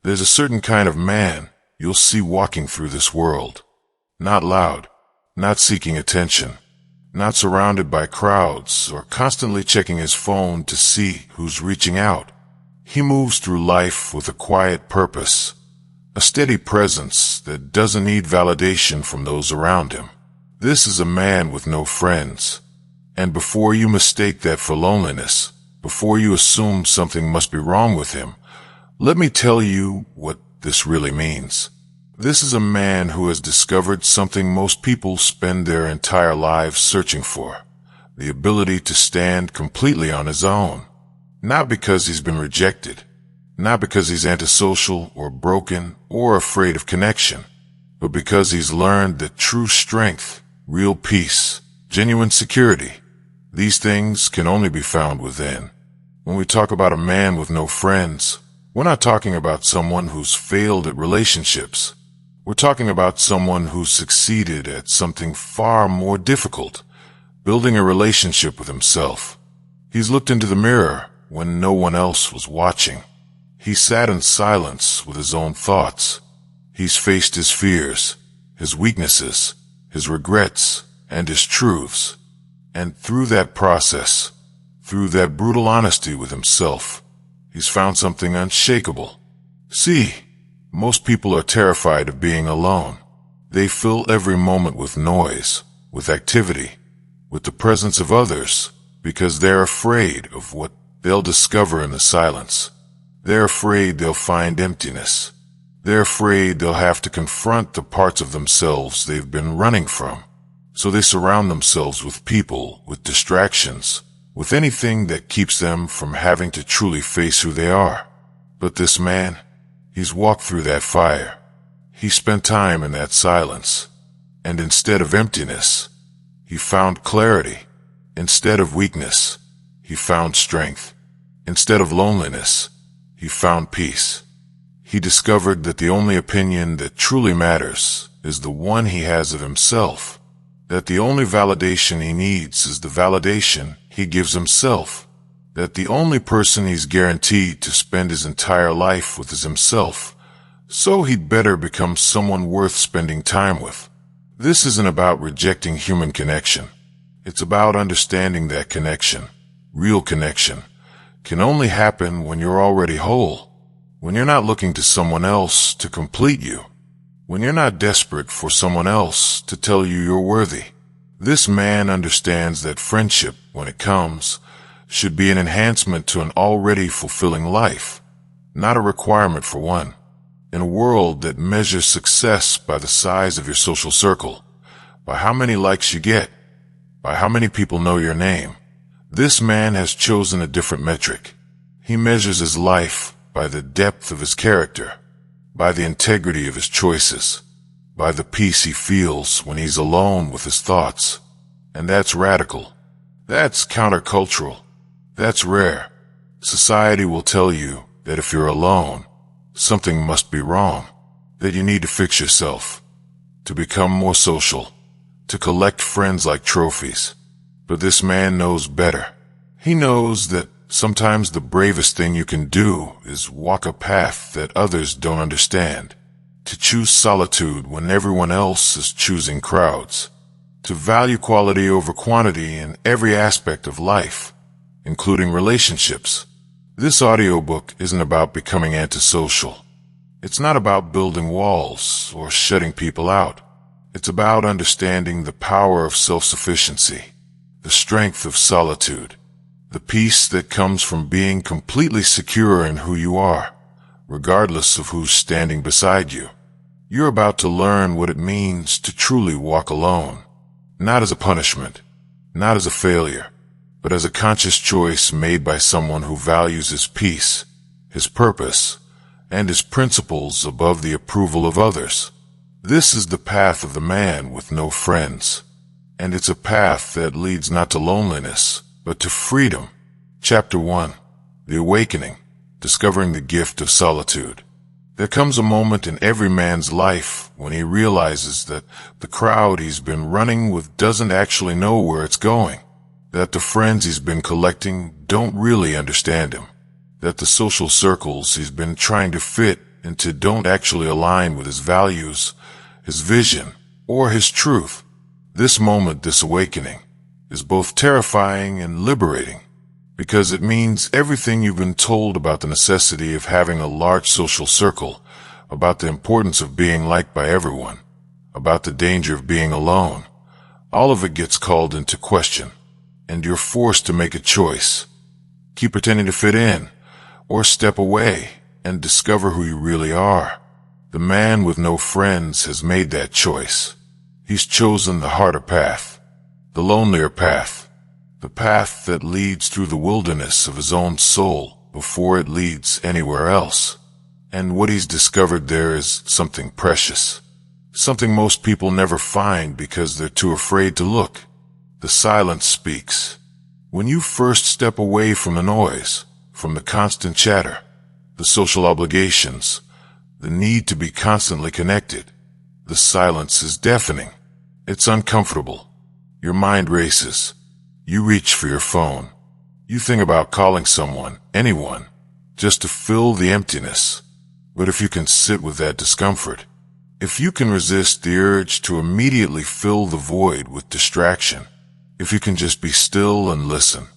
There's a certain kind of man you'll see walking through this world. Not loud, not seeking attention, not surrounded by crowds or constantly checking his phone to see who's reaching out. He moves through life with a quiet purpose, a steady presence that doesn't need validation from those around him. This is a man with no friends. And before you mistake that for loneliness, before you assume something must be wrong with him, let me tell you what this really means. This is a man who has discovered something most people spend their entire lives searching for, the ability to stand completely on his own. Not because he's been rejected, not because he's antisocial or broken or afraid of connection, but because he's learned that true strength, real peace, genuine security, these things can only be found within. When we talk about a man with no friends, we're not talking about someone who's failed at relationships. We're talking about someone who's succeeded at something far more difficult, building a relationship with himself. He's looked into the mirror when no one else was watching. He sat in silence with his own thoughts. He's faced his fears, his weaknesses, his regrets, and his truths. And through that process, through that brutal honesty with himself, he's found something unshakable. See, most people are terrified of being alone. They fill every moment with noise, with activity, with the presence of others, because they're afraid of what they'll discover in the silence. They're afraid they'll find emptiness. They're afraid they'll have to confront the parts of themselves they've been running from. So they surround themselves with people, with distractions, with anything that keeps them from having to truly face who they are. But this man, he's walked through that fire. He spent time in that silence. And instead of emptiness, he found clarity. Instead of weakness, he found strength. Instead of loneliness, he found peace. He discovered that the only opinion that truly matters is the one he has of himself. That the only validation he needs is the validation he gives himself. That the only person he's guaranteed to spend his entire life with is himself. So he'd better become someone worth spending time with. This isn't about rejecting human connection. It's about understanding that connection, real connection, can only happen when you're already whole, when you're not looking to someone else to complete you, when you're not desperate for someone else to tell you you're worthy. This man understands that friendship, when it comes, should be an enhancement to an already fulfilling life, not a requirement for one. In a world that measures success by the size of your social circle, by how many likes you get, by how many people know your name, this man has chosen a different metric. He measures his life by the depth of his character, by the integrity of his choices, by the peace he feels when he's alone with his thoughts. And that's radical. That's countercultural. That's rare. Society will tell you that if you're alone, something must be wrong, that you need to fix yourself, to become more social, to collect friends like trophies. But this man knows better. He knows that sometimes the bravest thing you can do is walk a path that others don't understand, to choose solitude when everyone else is choosing crowds, to value quality over quantity in every aspect of life, including relationships. This audiobook isn't about becoming antisocial. It's not about building walls or shutting people out. It's about understanding the power of self-sufficiency, the strength of solitude, the peace that comes from being completely secure in who you are, regardless of who's standing beside you. You're about to learn what it means to truly walk alone, not as a punishment, not as a failure, but as a conscious choice made by someone who values his peace, his purpose, and his principles above the approval of others. This is the path of the man with no friends. And it's a path that leads not to loneliness, but to freedom. Chapter 1. The Awakening. Discovering the Gift of Solitude. There comes a moment in every man's life when he realizes that the crowd he's been running with doesn't actually know where it's going, that the friends he's been collecting don't really understand him, that the social circles he's been trying to fit into don't actually align with his values, his vision, or his truth. This moment, this awakening, is both terrifying and liberating, because it means everything you've been told about the necessity of having a large social circle, about the importance of being liked by everyone, about the danger of being alone, all of it gets called into question, and you're forced to make a choice. Keep pretending to fit in, or step away and discover who you really are. The man with no friends has made that choice. He's chosen the harder path, the lonelier path, the path that leads through the wilderness of his own soul before it leads anywhere else. And what he's discovered there is something precious, something most people never find because they're too afraid to look. The silence speaks. When you first step away from the noise, from the constant chatter, the social obligations, the need to be constantly connected, the silence is deafening. It's uncomfortable. Your mind races. You reach for your phone. You think about calling someone, anyone, just to fill the emptiness. But if you can sit with that discomfort, if you can resist the urge to immediately fill the void with distraction, if you can just be still and listen,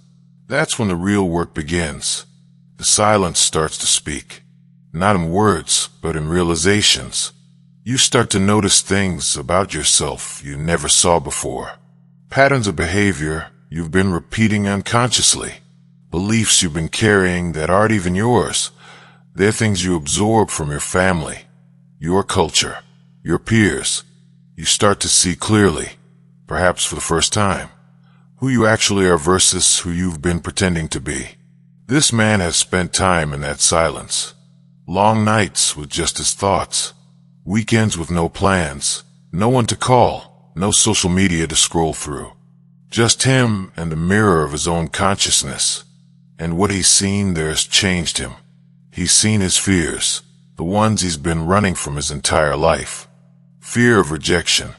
that's when the real work begins. The silence starts to speak, not in words, but in realizations. You start to notice things about yourself you never saw before. Patterns of behavior you've been repeating unconsciously. Beliefs you've been carrying that aren't even yours. They're things you absorb from your family, your culture, your peers. You start to see clearly, perhaps for the first time, who you actually are versus who you've been pretending to be. This man has spent time in that silence. Long nights with just his thoughts. Weekends with no plans, no one to call, no social media to scroll through. Just him and the mirror of his own consciousness. And what he's seen there has changed him. He's seen his fears, the ones he's been running from his entire life. Fear of rejection,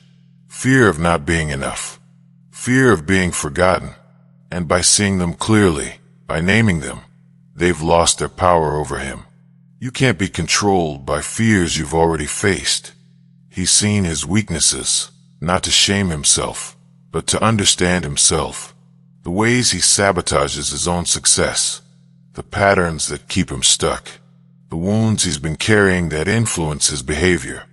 fear of not being enough, fear of being forgotten. And by seeing them clearly, by naming them, they've lost their power over him. You can't be controlled by fears you've already faced. He's seen his weaknesses, not to shame himself, but to understand himself. The ways he sabotages his own success, the patterns that keep him stuck, the wounds he's been carrying that influence his behavior.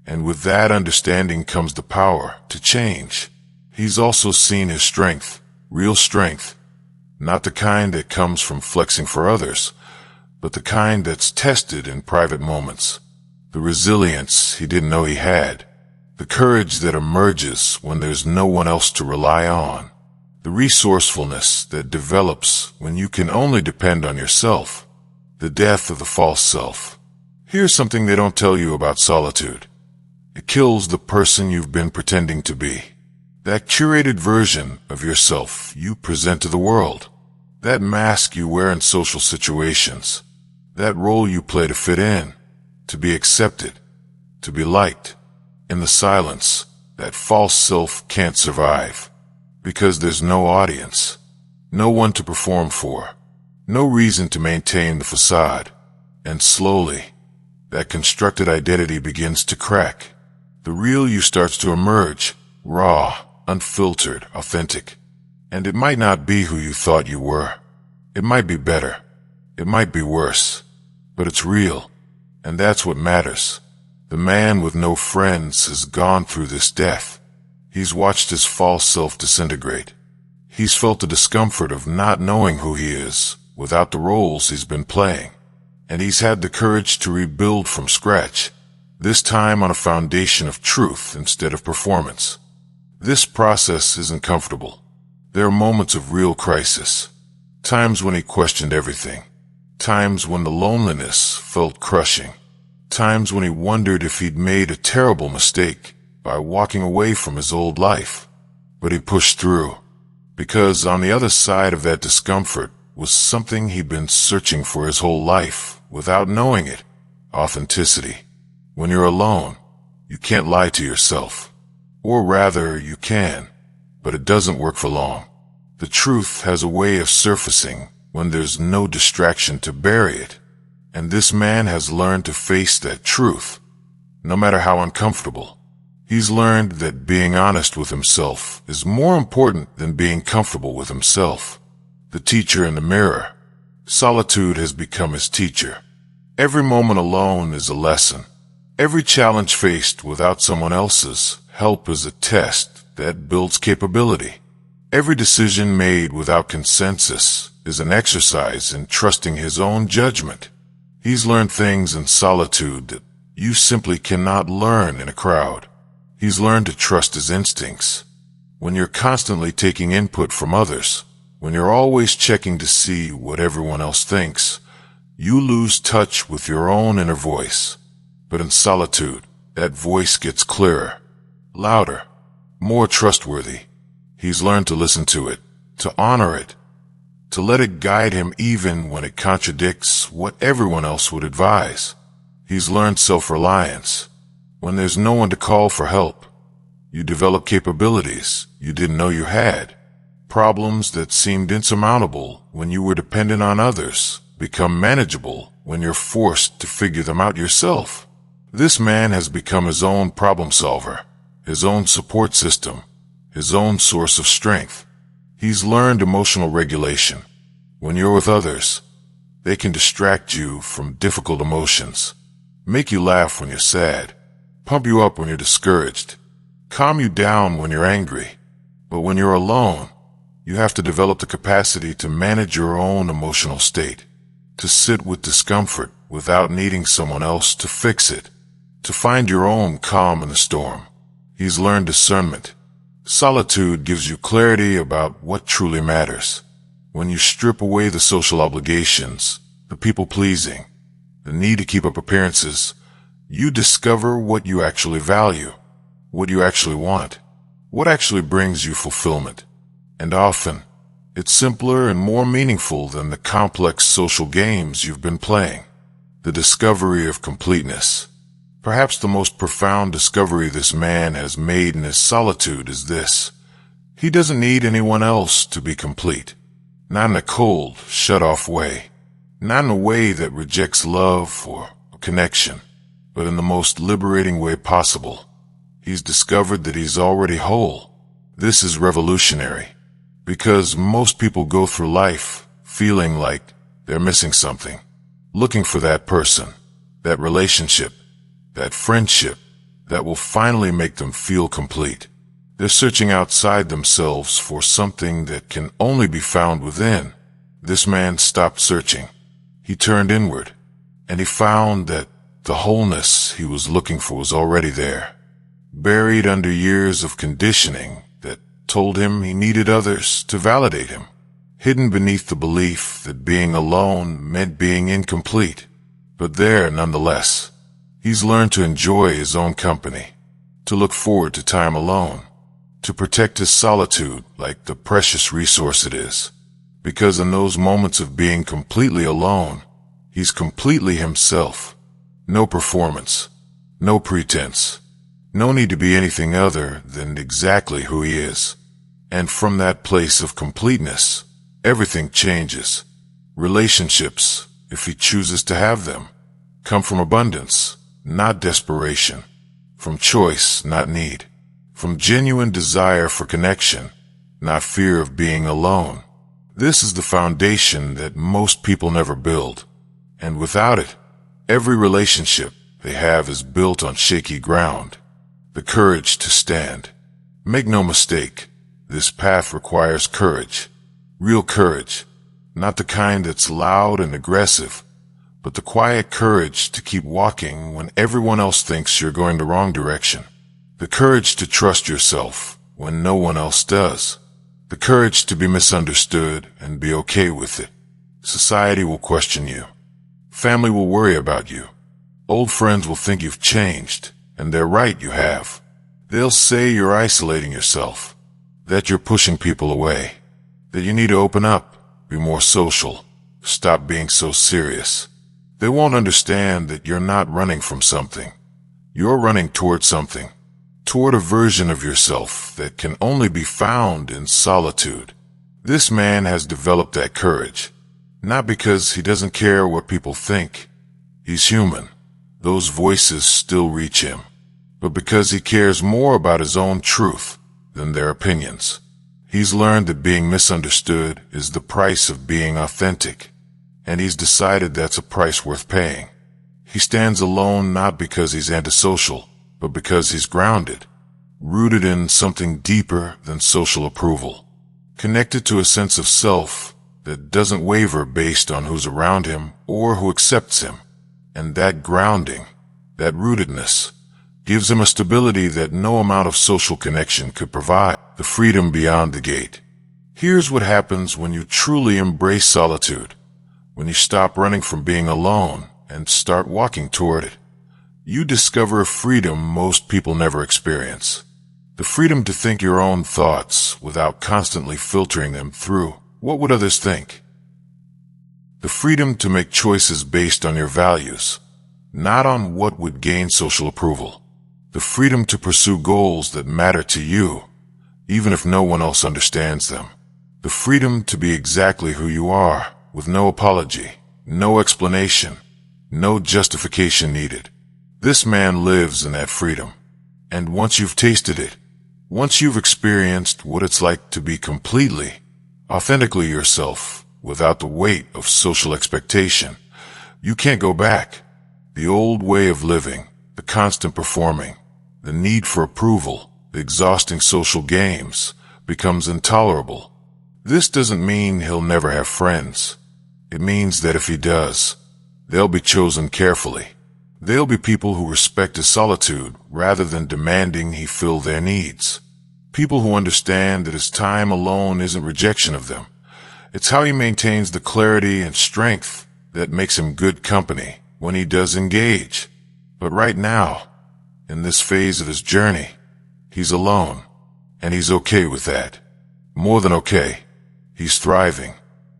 And with that understanding comes the power to change. He's also seen his strength, real strength, not the kind that comes from flexing for others, but the kind that's tested in private moments. The resilience he didn't know he had, the courage that emerges when there's no one else to rely on, the resourcefulness that develops when you can only depend on yourself, the death of the false self. Here's something they don't tell you about solitude. It kills the person you've been pretending to be. That curated version of yourself you present to the world. That mask you wear in social situations. That role you play to fit in, to be accepted, to be liked. In the silence, that false self can't survive. Because there's no audience, no one to perform for, no reason to maintain the facade. And slowly, that constructed identity begins to crack. The real you starts to emerge, raw, unfiltered, authentic. And it might not be who you thought you were. It might be better. It might be worse. But it's real. And that's what matters. The man with no friends has gone through this death. He's watched his false self disintegrate. He's felt the discomfort of not knowing who he is without the roles he's been playing. And he's had the courage to rebuild from scratch, this time on a foundation of truth instead of performance. This process isn't comfortable. There are moments of real crisis, times when he questioned everything, times when the loneliness felt crushing, times when he wondered if he'd made a terrible mistake by walking away from his old life. But he pushed through, because on the other side of that discomfort was something he'd been searching for his whole life without knowing it: authenticity. When you're alone, you can't lie to yourself. Or rather, you can, but it doesn't work for long. The truth has a way of surfacing when there's no distraction to bury it. And this man has learned to face that truth, no matter how uncomfortable. He's learned that being honest with himself is more important than being comfortable with himself. The teacher in the mirror. Solitude has become his teacher. Every moment alone is a lesson. Every challenge faced without someone else's help is a test that builds capability. Every decision made without consensus is an exercise in trusting his own judgment. He's learned things in solitude that you simply cannot learn in a crowd. He's learned to trust his instincts. When you're constantly taking input from others, when you're always checking to see what everyone else thinks, you lose touch with your own inner voice. But in solitude, that voice gets clearer, louder, more trustworthy. He's learned to listen to it, to honor it, to let it guide him even when it contradicts what everyone else would advise. He's learned self-reliance. When there's no one to call for help, you develop capabilities you didn't know you had. Problems that seemed insurmountable when you were dependent on others become manageable when you're forced to figure them out yourself. This man has become his own problem solver, his own support system, his own source of strength. He's learned emotional regulation. When you're with others, they can distract you from difficult emotions, make you laugh when you're sad, pump you up when you're discouraged, calm you down when you're angry. But when you're alone, you have to develop the capacity to manage your own emotional state, to sit with discomfort without needing someone else to fix it, to find your own calm in the storm. He's learned discernment. Solitude gives you clarity about what truly matters. When you strip away the social obligations, the people-pleasing, the need to keep up appearances, you discover what you actually value, what you actually want, what actually brings you fulfillment. And often, it's simpler and more meaningful than the complex social games you've been playing. The discovery of completeness. Perhaps the most profound discovery this man has made in his solitude is this. He doesn't need anyone else to be complete. Not in a cold, shut-off way. Not in a way that rejects love or connection, but in the most liberating way possible. He's discovered that he's already whole. This is revolutionary, because most people go through life feeling like they're missing something, looking for that person, that relationship, that friendship that will finally make them feel complete. They're searching outside themselves for something that can only be found within. This man stopped searching. He turned inward, and he found that the wholeness he was looking for was already there, buried under years of conditioning that told him he needed others to validate him, hidden beneath the belief that being alone meant being incomplete, but there nonetheless. He's learned to enjoy his own company, to look forward to time alone, to protect his solitude like the precious resource it is. Because in those moments of being completely alone, he's completely himself. No performance, no pretense, no need to be anything other than exactly who he is. And from that place of completeness, everything changes. Relationships, if he chooses to have them, come from abundance, not desperation, from choice, not need, from genuine desire for connection, not fear of being alone. This is the foundation that most people never build, and without it, every relationship they have is built on shaky ground. The courage to stand. Make no mistake, this path requires courage, real courage, not the kind that's loud and aggressive, but the quiet courage to keep walking when everyone else thinks you're going the wrong direction. The courage to trust yourself when no one else does. The courage to be misunderstood and be okay with it. Society will question you. Family will worry about you. Old friends will think you've changed, and they're right, you have. They'll say you're isolating yourself, that you're pushing people away, that you need to open up, be more social, stop being so serious. They won't understand that you're not running from something. You're running toward something, toward a version of yourself that can only be found in solitude. This man has developed that courage, not because he doesn't care what people think, He's human. Those voices still reach him. But because he cares more about his own truth than their opinions, he's learned that being misunderstood is the price of being authentic, and he's decided that's a price worth paying. He stands alone not because he's antisocial, but because he's grounded, rooted in something deeper than social approval, connected to a sense of self that doesn't waver based on who's around him or who accepts him. And that grounding, that rootedness, gives him a stability that no amount of social connection could provide, the freedom beyond the gate. Here's what happens when you truly embrace solitude, when you stop running from being alone and start walking toward it. You discover a freedom most people never experience. The freedom to think your own thoughts without constantly filtering them through what would others think. The freedom to make choices based on your values, not on what would gain social approval. The freedom to pursue goals that matter to you, even if no one else understands them. The freedom to be exactly who you are, with no apology, no explanation, no justification needed. This man lives in that freedom. And once you've tasted it, once you've experienced what it's like to be completely, authentically yourself, without the weight of social expectation, you can't go back. The old way of living, the constant performing, the need for approval, the exhausting social games, becomes intolerable. This doesn't mean he'll never have friends. It means that if he does, they'll be chosen carefully. They'll be people who respect his solitude rather than demanding he fill their needs. People who understand that his time alone isn't rejection of them. It's how he maintains the clarity and strength that makes him good company when he does engage. But right now, in this phase of his journey, he's alone, and he's okay with that. More than okay, he's thriving,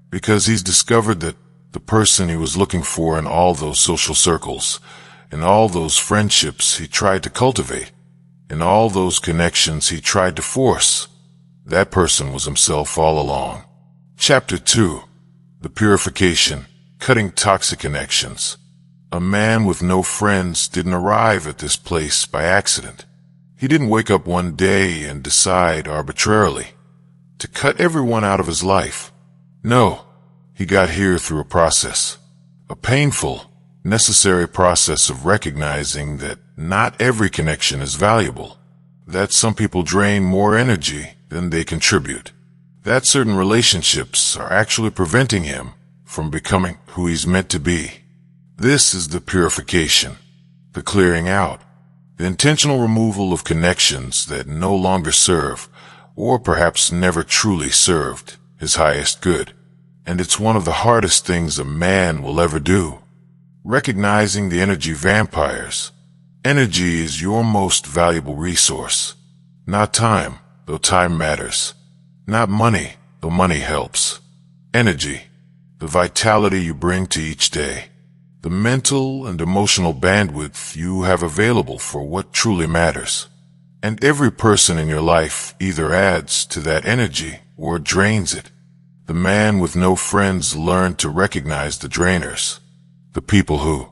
because he's discovered that the person he was looking for in all those social circles, in all those friendships he tried to cultivate, in all those connections he tried to force, that person was himself all along. Chapter 2. The Purification, Cutting Toxic Connections. A man with no friends didn't arrive at this place by accident. He didn't wake up one day and decide arbitrarily to cut everyone out of his life. No, he got here through a process, a painful, necessary process of recognizing that not every connection is valuable, that some people drain more energy than they contribute, that certain relationships are actually preventing him from becoming who he's meant to be. This is the purification, the clearing out, the intentional removal of connections that no longer serve, or perhaps never truly served, his highest good. And it's one of the hardest things a man will ever do. Recognizing the energy vampires. Energy is your most valuable resource. Not time, though time matters. Not money, though money helps. Energy, the vitality you bring to each day. The mental and emotional bandwidth you have available for what truly matters. And every person in your life either adds to that energy or drains it. The man with no friends learned to recognize the drainers, the people who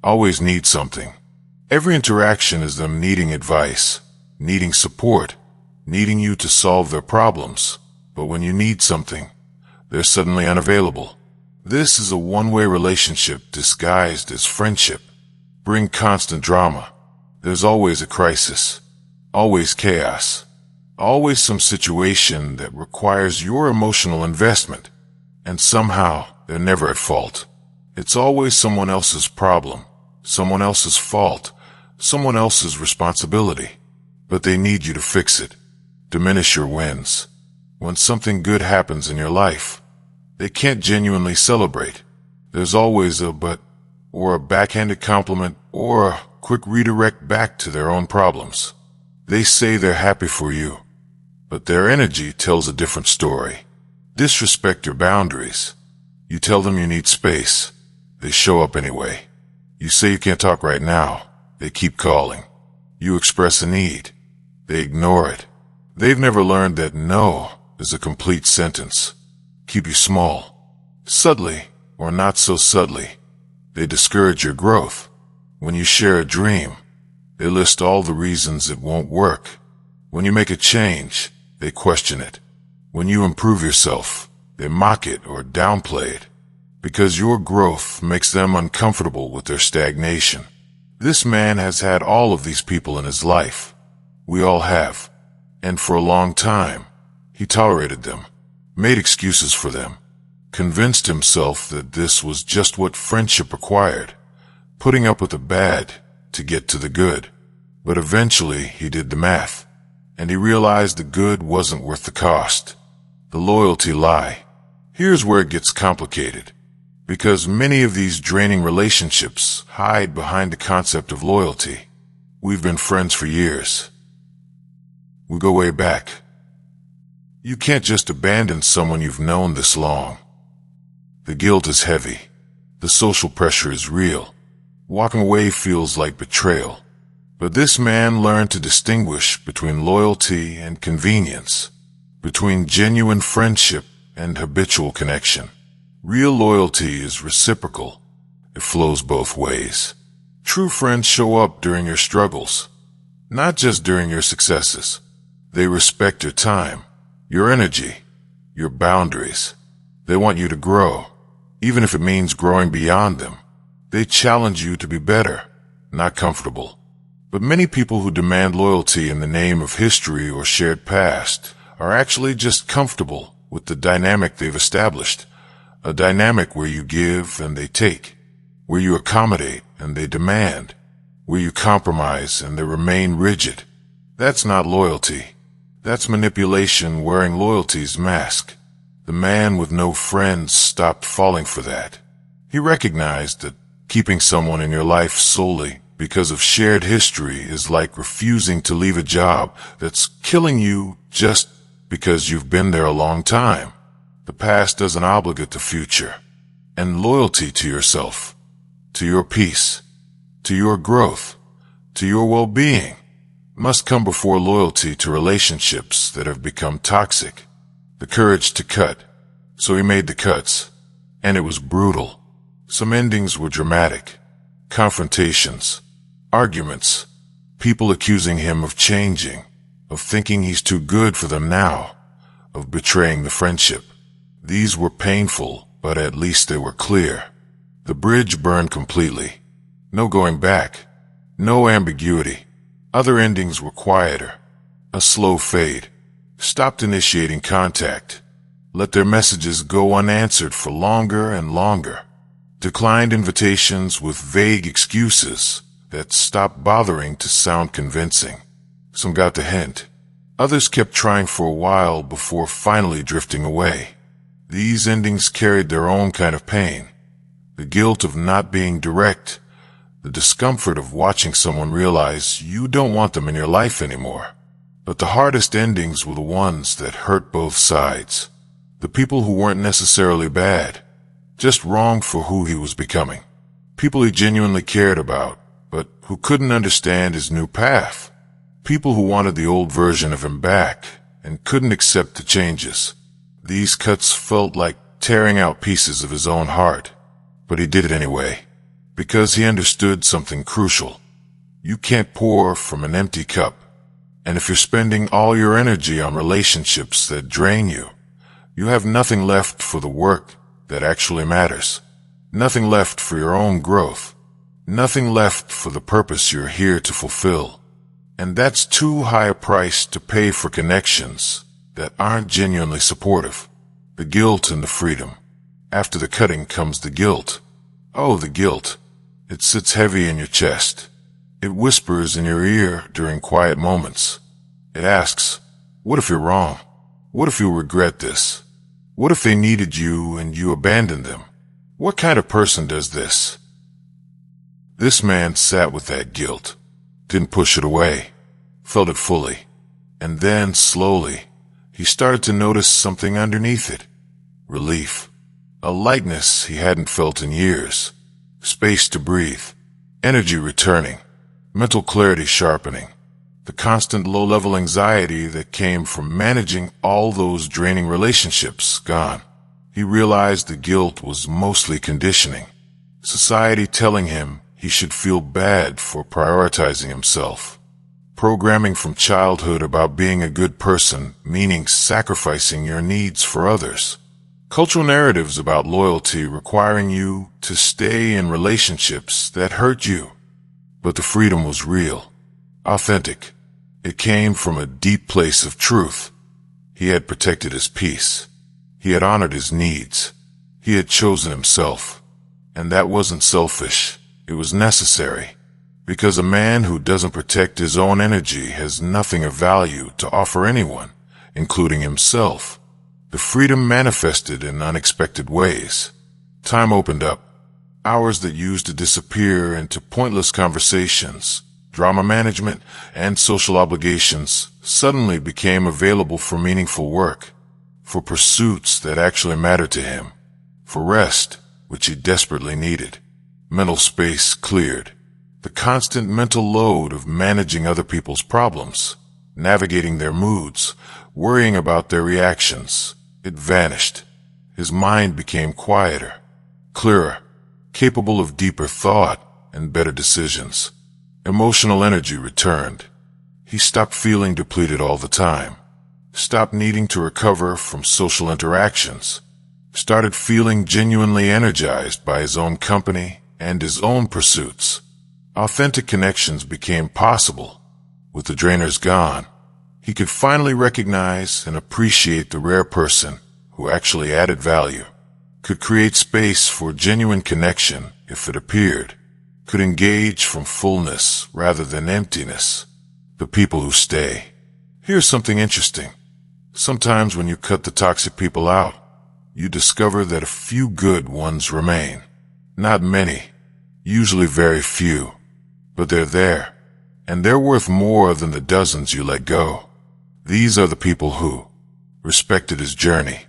always need something. Every interaction is them needing advice, needing support, needing you to solve their problems. But when you need something, they're suddenly unavailable. This is a one-way relationship disguised as friendship. Bring constant drama. There's always a crisis, always chaos, always some situation that requires your emotional investment. And somehow, they're never at fault. It's always someone else's problem, someone else's fault, someone else's responsibility. But they need you to fix it, diminish your wins. When something good happens in your life, they can't genuinely celebrate. There's always a but, or a backhanded compliment, or a quick redirect back to their own problems. They say they're happy for you, but their energy tells a different story. Disrespect your boundaries. You tell them you need space. They show up anyway. You say you can't talk right now. They keep calling. You express a need. They ignore it. They've never learned that no is a complete sentence. Keep you small. Subtly, or not so subtly, They discourage your growth. When you share a dream, they list all the reasons it won't work. When you make a change, they question it. When you improve yourself, they mock it or downplay it, because your growth makes them uncomfortable with their stagnation. This man has had all of these people in his life. We all have. And for a long time, he tolerated them, made excuses for them, convinced himself that this was just what friendship required, putting up with the bad to get to the good. But eventually he did the math, and he realized the good wasn't worth the cost. The loyalty lie. Here's where it gets complicated, because many of these draining relationships hide behind the concept of loyalty. We've been friends for years. We go way back. You can't just abandon someone you've known this long. The guilt is heavy. The social pressure is real. Walking away feels like betrayal. But this man learned to distinguish between loyalty and convenience, between genuine friendship and habitual connection. Real loyalty is reciprocal. It flows both ways. True friends show up during your struggles, not just during your successes. They respect your time, your energy, your boundaries. They want you to grow, even if it means growing beyond them. They challenge you to be better, not comfortable. But many people who demand loyalty in the name of history or shared past are actually just comfortable with the dynamic they've established. A dynamic where you give and they take, where you accommodate and they demand, where you compromise and they remain rigid. That's not loyalty. That's manipulation wearing loyalty's mask. The man with no friends stopped falling for that. He recognized that keeping someone in your life solely because of shared history is like refusing to leave a job that's killing you just because you've been there a long time. The past doesn't obligate the future. And loyalty to yourself, to your peace, to your growth, to your well-being must come before loyalty to relationships that have become toxic. The courage to cut. So he made the cuts. And it was brutal. Some endings were dramatic. Confrontations, arguments, people accusing him of changing, of thinking he's too good for them now, of betraying the friendship. These were painful, but at least they were clear. The bridge burned completely. No going back. No ambiguity. Other endings were quieter. A slow fade. Stopped initiating contact. Let their messages go unanswered for longer and longer. Declined invitations with vague excuses that stopped bothering to sound convincing. Some got the hint. Others kept trying for a while before finally drifting away. These endings carried their own kind of pain. The guilt of not being direct. The discomfort of watching someone realize you don't want them in your life anymore. But the hardest endings were the ones that hurt both sides. The people who weren't necessarily bad, just wrong for who he was becoming. People he genuinely cared about, but who couldn't understand his new path. People who wanted the old version of him back and couldn't accept the changes. These cuts felt like tearing out pieces of his own heart. But he did it anyway, because he understood something crucial. You can't pour from an empty cup. And if you're spending all your energy on relationships that drain you, you have nothing left for the work that actually matters. Nothing left for your own growth. Nothing left for the purpose you're here to fulfill. And that's too high a price to pay for connections that aren't genuinely supportive. The guilt and the freedom. After the cutting comes the guilt. Oh, the guilt. It sits heavy in your chest. It whispers in your ear during quiet moments. It asks, what if you're wrong? What if you regret this? What if they needed you and you abandoned them? What kind of person does this? This man sat with that guilt, didn't push it away, felt it fully. And then, slowly, he started to notice something underneath it. Relief. A lightness he hadn't felt in years. Space to breathe. Energy returning. Mental clarity sharpening. The constant low-level anxiety that came from managing all those draining relationships gone. He realized the guilt was mostly conditioning. Society telling him he should feel bad for prioritizing himself. Programming from childhood about being a good person, meaning sacrificing your needs for others. Cultural narratives about loyalty requiring you to stay in relationships that hurt you. But the freedom was real, authentic. It came from a deep place of truth. He had protected his peace. He had honored his needs. He had chosen himself. And that wasn't selfish. It was necessary. Because a man who doesn't protect his own energy has nothing of value to offer anyone, including himself. The freedom manifested in unexpected ways. Time opened up. Hours that used to disappear into pointless conversations, drama management, and social obligations suddenly became available for meaningful work, for pursuits that actually mattered to him, for rest, which he desperately needed. Mental space cleared. The constant mental load of managing other people's problems, navigating their moods, worrying about their reactions, it vanished. His mind became quieter, clearer, capable of deeper thought and better decisions. Emotional energy returned. He stopped feeling depleted all the time, stopped needing to recover from social interactions, started feeling genuinely energized by his own company and his own pursuits. Authentic connections became possible. With the drainers gone, he could finally recognize and appreciate the rare person who actually added value, could create space for genuine connection if it appeared, could engage from fullness rather than emptiness. The people who stay. Here's something interesting. Sometimes when you cut the toxic people out, you discover that a few good ones remain. Not many, usually very few. But they're there, and they're worth more than the dozens you let go. These are the people who respected his journey.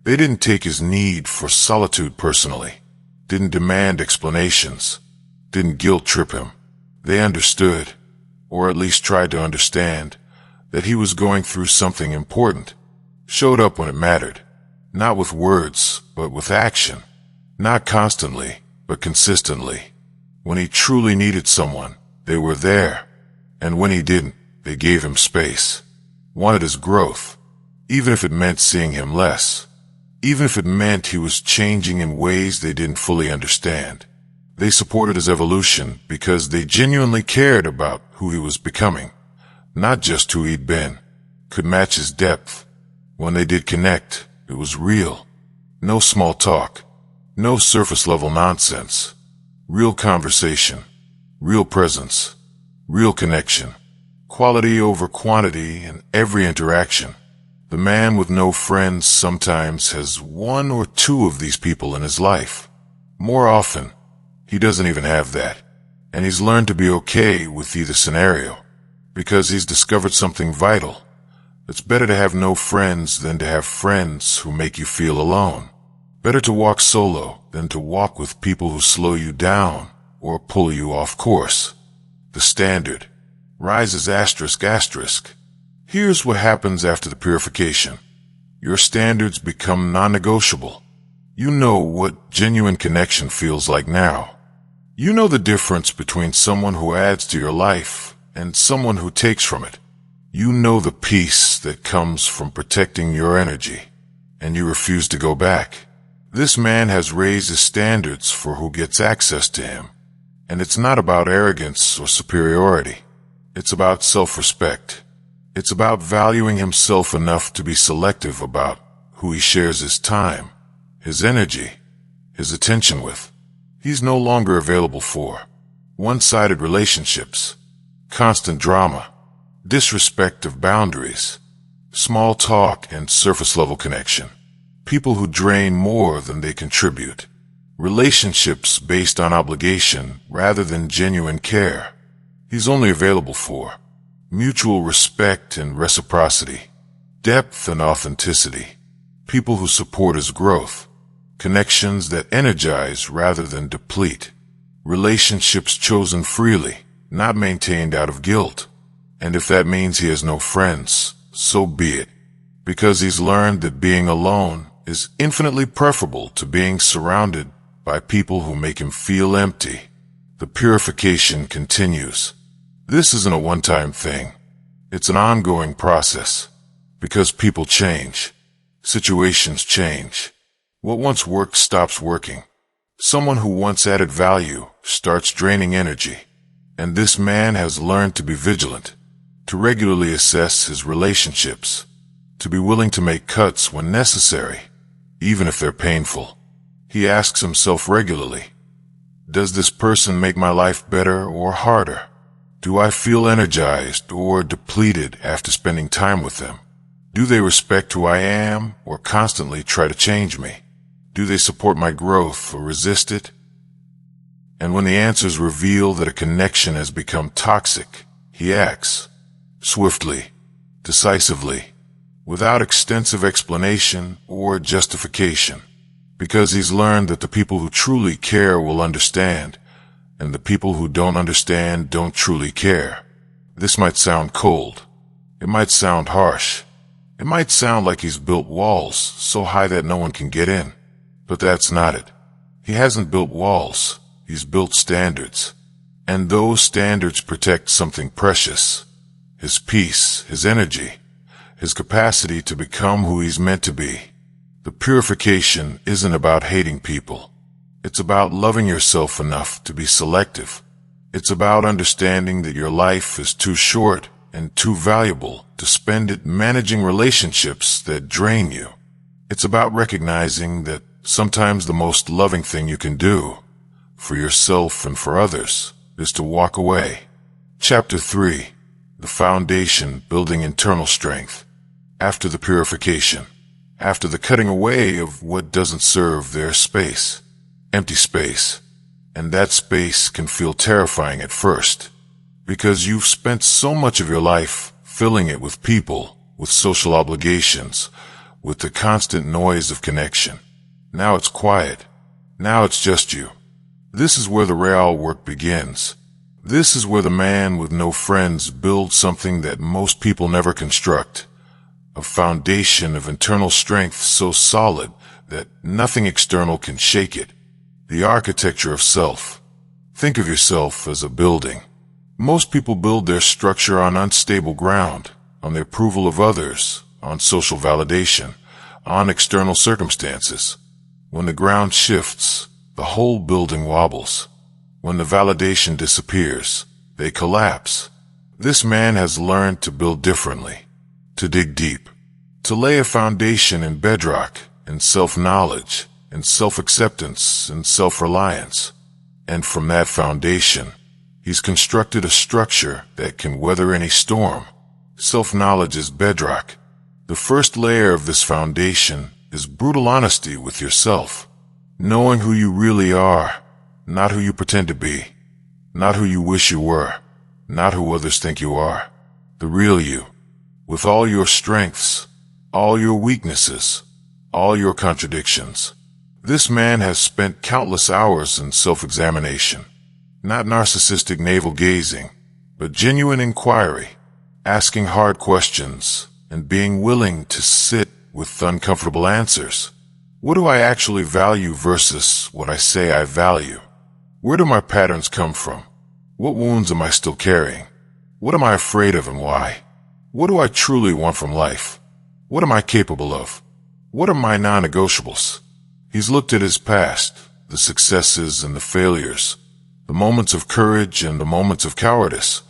They didn't take his need for solitude personally, didn't demand explanations, didn't guilt-trip him. They understood, or at least tried to understand, that he was going through something important, showed up when it mattered, not with words, but with action, not constantly, but consistently. When he truly needed someone, they were there. And when he didn't, they gave him space. Wanted his growth, even if it meant seeing him less. Even if it meant he was changing in ways they didn't fully understand. They supported his evolution because they genuinely cared about who he was becoming, not just who he'd been. Could match his depth. When they did connect, it was real. No small talk. No surface-level nonsense. Real conversation, real presence, real connection, quality over quantity in every interaction. The man with no friends sometimes has one or two of these people in his life. More often, he doesn't even have that, and he's learned to be okay with either scenario, because he's discovered something vital. It's better to have no friends than to have friends who make you feel alone. Better to walk solo than to walk with people who slow you down or pull you off course. The standard rises ***. Here's what happens after the purification. Your standards become non-negotiable. You know what genuine connection feels like now. You know the difference between someone who adds to your life and someone who takes from it. You know the peace that comes from protecting your energy, and you refuse to go back. This man has raised his standards for who gets access to him. And it's not about arrogance or superiority. It's about self-respect. It's about valuing himself enough to be selective about who he shares his time, his energy, his attention with. He's no longer available for one-sided relationships, constant drama, disrespect of boundaries, small talk and surface-level connection. People who drain more than they contribute. Relationships based on obligation rather than genuine care. He's only available for mutual respect and reciprocity, depth and authenticity. People who support his growth. Connections that energize rather than deplete. Relationships chosen freely, not maintained out of guilt. And if that means he has no friends, so be it. Because he's learned that being alone is infinitely preferable to being surrounded by people who make him feel empty. The purification continues. This isn't a one-time thing. It's an ongoing process. Because people change. Situations change. What once worked stops working. Someone who once added value starts draining energy. And this man has learned to be vigilant, to regularly assess his relationships, to be willing to make cuts when necessary, even if they're painful. He asks himself regularly, does this person make my life better or harder? Do I feel energized or depleted after spending time with them? Do they respect who I am or constantly try to change me? Do they support my growth or resist it? And when the answers reveal that a connection has become toxic, he acts swiftly, decisively, without extensive explanation or justification, because he's learned that the people who truly care will understand, and the people who don't understand don't truly care. This might sound cold. It might sound harsh. It might sound like he's built walls so high that no one can get in. But that's not it. He hasn't built walls. He's built standards. And those standards protect something precious. His peace, his energy, his capacity to become who he's meant to be. The purification isn't about hating people. It's about loving yourself enough to be selective. It's about understanding that your life is too short and too valuable to spend it managing relationships that drain you. It's about recognizing that sometimes the most loving thing you can do, for yourself and for others, is to walk away. Chapter 3. The Foundation Building Internal Strength. After the purification. After the cutting away of what doesn't serve their space. Empty space. And that space can feel terrifying at first, because you've spent so much of your life filling it with people, with social obligations, with the constant noise of connection. Now it's quiet. Now it's just you. This is where the real work begins. This is where the man with no friends builds something that most people never construct. A foundation of internal strength so solid that nothing external can shake it. The architecture of self. Think of yourself as a building. Most people build their structure on unstable ground, on the approval of others, on social validation, on external circumstances. When the ground shifts, the whole building wobbles. When the validation disappears, they collapse. This man has learned to build differently, to dig deep, to lay a foundation in bedrock, in self-knowledge, in self-acceptance, in self-reliance. And from that foundation, he's constructed a structure that can weather any storm. Self-knowledge is bedrock. The first layer of this foundation is brutal honesty with yourself. Knowing who you really are, not who you pretend to be, not who you wish you were, not who others think you are. The real you, with all your strengths, all your weaknesses, all your contradictions. This man has spent countless hours in self-examination. Not narcissistic navel-gazing, but genuine inquiry, asking hard questions, and being willing to sit with uncomfortable answers. What do I actually value versus what I say I value? Where do my patterns come from? What wounds am I still carrying? What am I afraid of and why? What do I truly want from life? What am I capable of? What are my non-negotiables? He's looked at his past, the successes and the failures, the moments of courage and the moments of cowardice,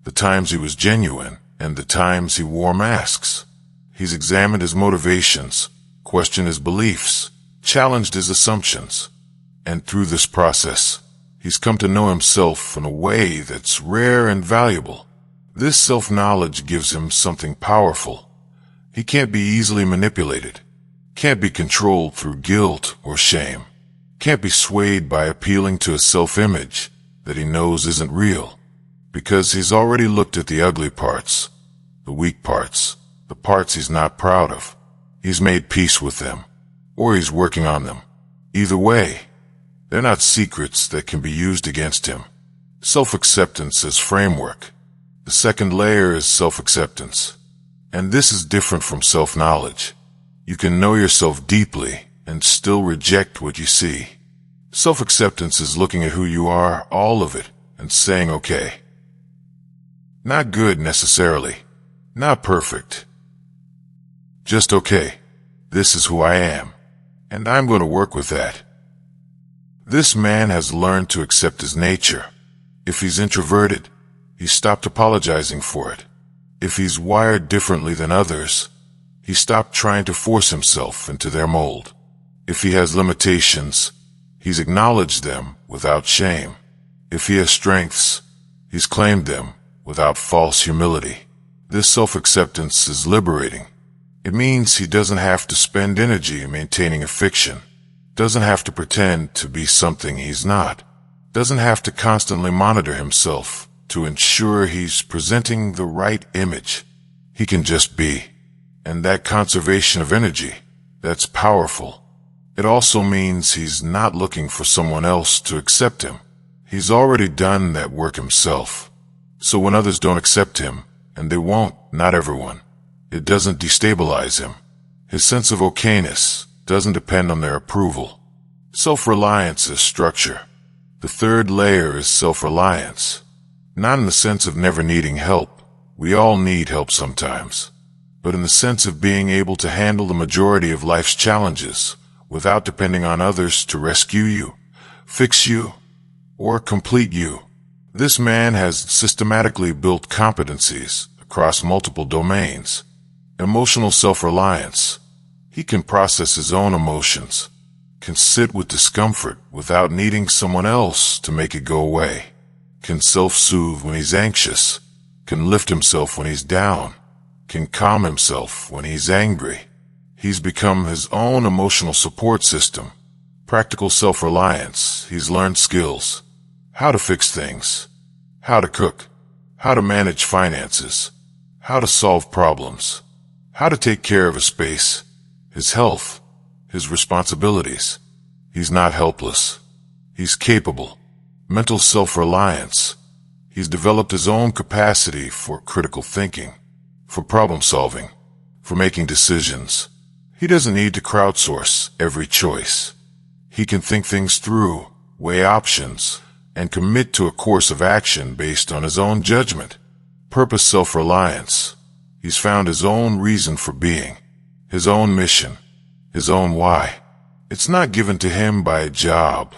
the times he was genuine and the times he wore masks. He's examined his motivations, questioned his beliefs, challenged his assumptions. And through this process, he's come to know himself in a way that's rare and valuable. This self-knowledge gives him something powerful. He can't be easily manipulated, can't be controlled through guilt or shame, can't be swayed by appealing to a self-image that he knows isn't real, because he's already looked at the ugly parts, the weak parts, the parts he's not proud of. He's made peace with them, or he's working on them. Either way, they're not secrets that can be used against him. Self-acceptance as framework. The second layer is self-acceptance. And this is different from self-knowledge. You can know yourself deeply and still reject what you see. Self-acceptance is looking at who you are, all of it, and saying okay. Not good necessarily. Not perfect. Just okay. This is who I am, and I'm going to work with that. This man has learned to accept his nature. If he's introverted, he stopped apologizing for it. If he's wired differently than others, he stopped trying to force himself into their mold. If he has limitations, he's acknowledged them without shame. If he has strengths, he's claimed them without false humility. This self-acceptance is liberating. It means he doesn't have to spend energy maintaining a fiction, doesn't have to pretend to be something he's not, doesn't have to constantly monitor himself to ensure he's presenting the right image. He can just be. And that conservation of energy, that's powerful. It also means he's not looking for someone else to accept him. He's already done that work himself. So when others don't accept him, and they won't, not everyone, it doesn't destabilize him. His sense of okayness doesn't depend on their approval. Self-reliance is structure. The third layer is self-reliance. Not in the sense of never needing help. We all need help sometimes. But in the sense of being able to handle the majority of life's challenges without depending on others to rescue you, fix you, or complete you. This man has systematically built competencies across multiple domains. Emotional self-reliance. He can process his own emotions, can sit with discomfort without needing someone else to make it go away, can self-soothe when he's anxious, can lift himself when he's down, can calm himself when he's angry. He's become his own emotional support system. Practical self-reliance. He's learned skills. How to fix things. How to cook. How to manage finances. How to solve problems. How to take care of his space, his health, his responsibilities. He's not helpless. He's capable. Mental self-reliance. He's developed his own capacity for critical thinking, for problem solving, for making decisions. He doesn't need to crowdsource every choice. He can think things through, weigh options, and commit to a course of action based on his own judgment. Purpose self-reliance. He's found his own reason for being, his own mission, his own why. It's not given to him by a job,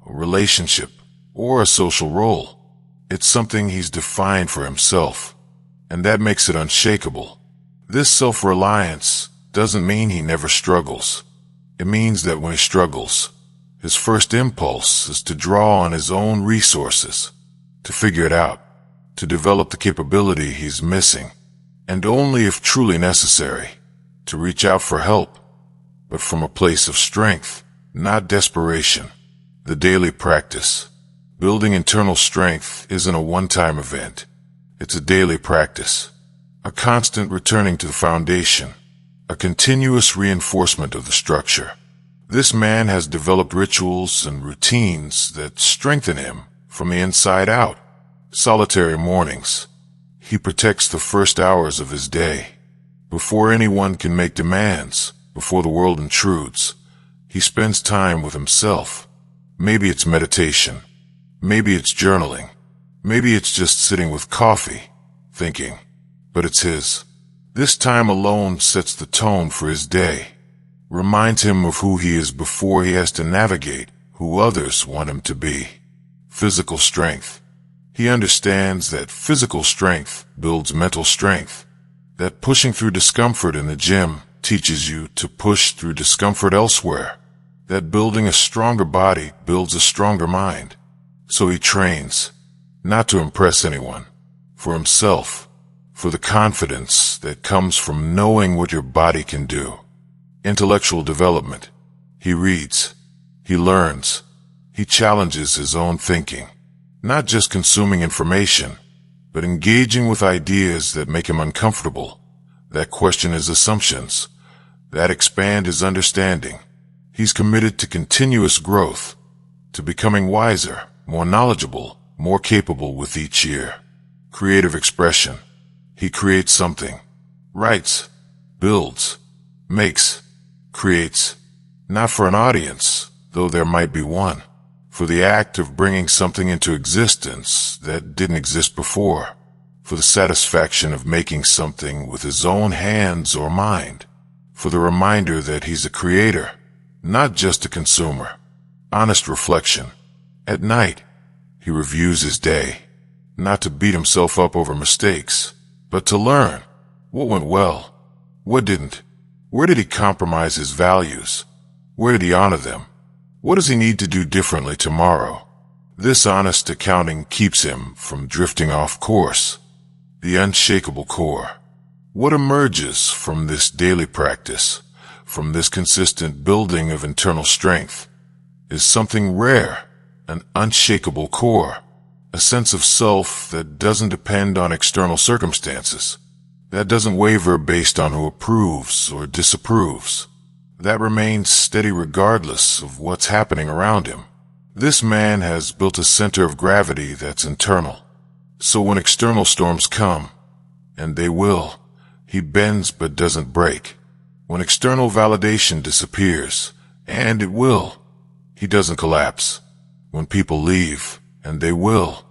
a relationship, or a social role. It's something he's defined for himself, and that makes it unshakable. This self-reliance doesn't mean he never struggles. It means that when he struggles, his first impulse is to draw on his own resources, to figure it out, to develop the capability he's missing, and only if truly necessary, to reach out for help, but from a place of strength, not desperation. The daily practice. Building internal strength isn't a one-time event. It's a daily practice, a constant returning to the foundation, a continuous reinforcement of the structure. This man has developed rituals and routines that strengthen him from the inside out. Solitary mornings. He protects the first hours of his day. Before anyone can make demands, before the world intrudes, he spends time with himself. Maybe it's meditation. Maybe it's journaling. Maybe it's just sitting with coffee, thinking. But it's his. This time alone sets the tone for his day, reminds him of who he is before he has to navigate who others want him to be. Physical strength. He understands that physical strength builds mental strength, that pushing through discomfort in the gym teaches you to push through discomfort elsewhere, that building a stronger body builds a stronger mind. So he trains, not to impress anyone, for himself, for the confidence that comes from knowing what your body can do. Intellectual development. He reads, he learns, he challenges his own thinking. Not just consuming information, but engaging with ideas that make him uncomfortable, that question his assumptions, that expand his understanding. He's committed to continuous growth, to becoming wiser, more knowledgeable, more capable with each year. Creative expression. He creates something, writes, builds, makes, creates, not for an audience, though there might be one, for the act of bringing something into existence that didn't exist before, for the satisfaction of making something with his own hands or mind, for the reminder that he's a creator, not just a consumer. Honest reflection. At night, he reviews his day, not to beat himself up over mistakes, but to learn what went well, what didn't. Where did he compromise his values? Where did he honor them? What does he need to do differently tomorrow? This honest accounting keeps him from drifting off course. The unshakable core. What emerges from this daily practice, from this consistent building of internal strength, is something rare, an unshakable core, a sense of self that doesn't depend on external circumstances, that doesn't waver based on who approves or disapproves, that remains steady regardless of what's happening around him. This man has built a center of gravity that's internal. So when external storms come, and they will, he bends but doesn't break. When external validation disappears, and it will, he doesn't collapse. When people leave, and they will,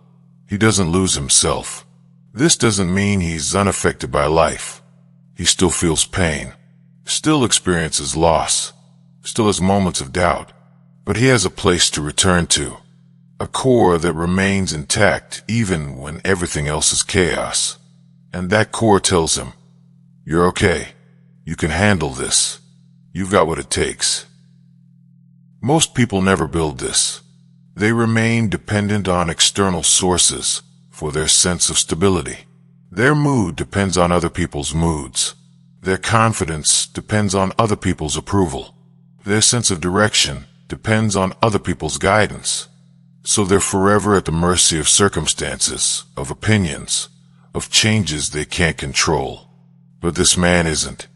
he doesn't lose himself. This doesn't mean he's unaffected by life. He still feels pain, still experiences loss, still has moments of doubt, but he has a place to return to, a core that remains intact even when everything else is chaos. And that core tells him, you're okay, you can handle this, you've got what it takes. Most people never build this. They remain dependent on external sources for their sense of stability. Their mood depends on other people's moods. Their confidence depends on other people's approval. Their sense of direction depends on other people's guidance. So they're forever at the mercy of circumstances, of opinions, of changes they can't control. But this man isn't.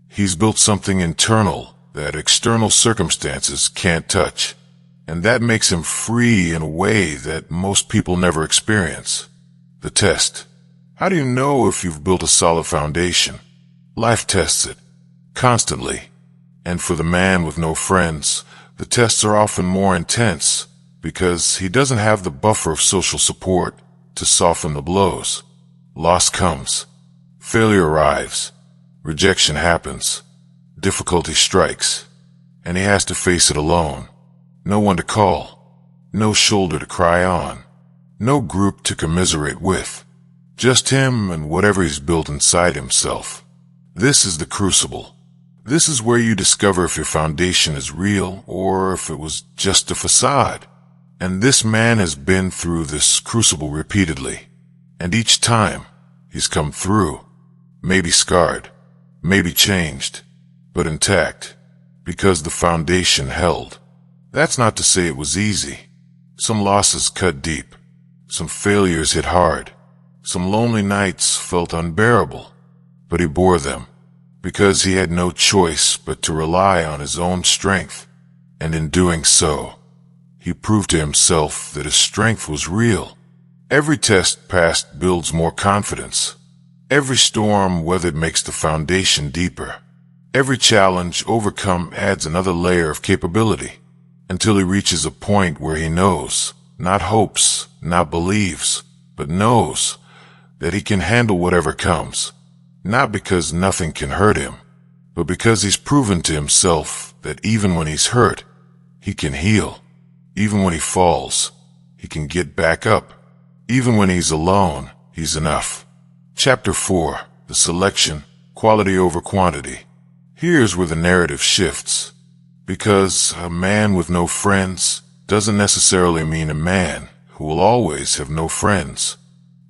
He's built something internal that external circumstances can't touch. And that makes him free in a way that most people never experience. The test. How do you know if you've built a solid foundation? Life tests it, constantly. And for the man with no friends, the tests are often more intense because he doesn't have the buffer of social support to soften the blows. Loss comes. Failure arrives. Rejection happens. Difficulty strikes. And he has to face it alone. No one to call. No shoulder to cry on. No group to commiserate with. Just him and whatever he's built inside himself. This is the crucible. This is where you discover if your foundation is real or if it was just a facade. And this man has been through this crucible repeatedly. And each time, he's come through. Maybe scarred. Maybe changed. But intact. Because the foundation held. That's not to say it was easy. Some losses cut deep. Some failures hit hard. Some lonely nights felt unbearable. But he bore them. Because he had no choice but to rely on his own strength. And in doing so, he proved to himself that his strength was real. Every test passed builds more confidence. Every storm weathered makes the foundation deeper. Every challenge overcome adds another layer of capability, until he reaches a point where he knows, not hopes, not believes, but knows that he can handle whatever comes. Not because nothing can hurt him, but because he's proven to himself that even when he's hurt, he can heal. Even when he falls, he can get back up. Even when he's alone, he's enough. Chapter 4. The Selection, Quality over Quantity. Here's where the narrative shifts. Because a man with no friends doesn't necessarily mean a man who will always have no friends.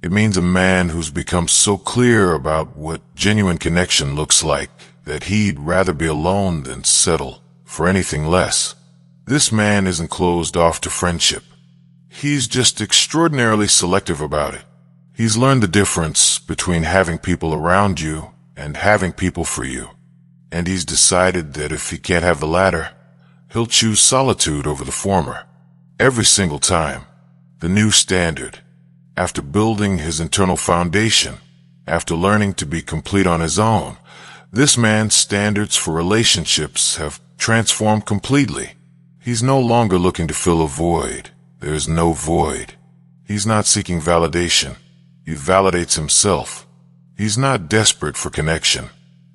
It means a man who's become so clear about what genuine connection looks like that he'd rather be alone than settle for anything less. This man isn't closed off to friendship. He's just extraordinarily selective about it. He's learned the difference between having people around you and having people for you. And he's decided that if he can't have the latter, he'll choose solitude over the former. Every single time. The new standard. After building his internal foundation, after learning to be complete on his own, this man's standards for relationships have transformed completely. He's no longer looking to fill a void. There is no void. He's not seeking validation. He validates himself. He's not desperate for connection.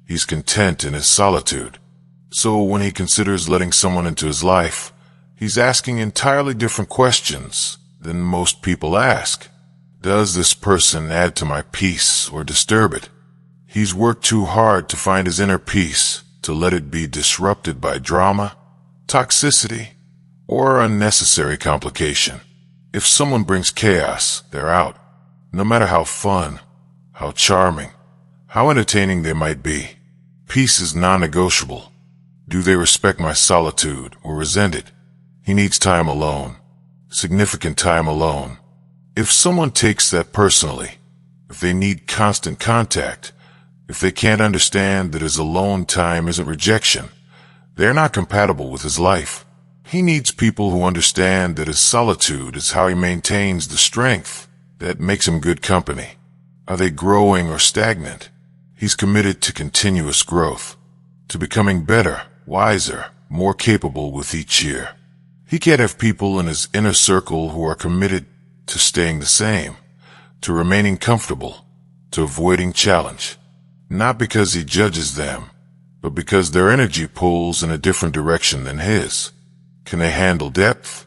He's content in his solitude. So when he considers letting someone into his life, he's asking entirely different questions than most people ask. Does this person add to my peace or disturb it? He's worked too hard to find his inner peace, to let it be disrupted by drama, toxicity, or unnecessary complication. If someone brings chaos, they're out. No matter how fun, how charming, how entertaining they might be. Peace is non-negotiable. Do they respect my solitude or resent it? He needs time alone, significant time alone. If someone takes that personally, if they need constant contact, if they can't understand that his alone time isn't rejection, they're not compatible with his life. He needs people who understand that his solitude is how he maintains the strength that makes him good company. Are they growing or stagnant? He's committed to continuous growth, to becoming better, wiser, more capable with each year. He can't have people in his inner circle who are committed to staying the same, to remaining comfortable, to avoiding challenge. Not because he judges them, but because their energy pulls in a different direction than his. Can they handle depth?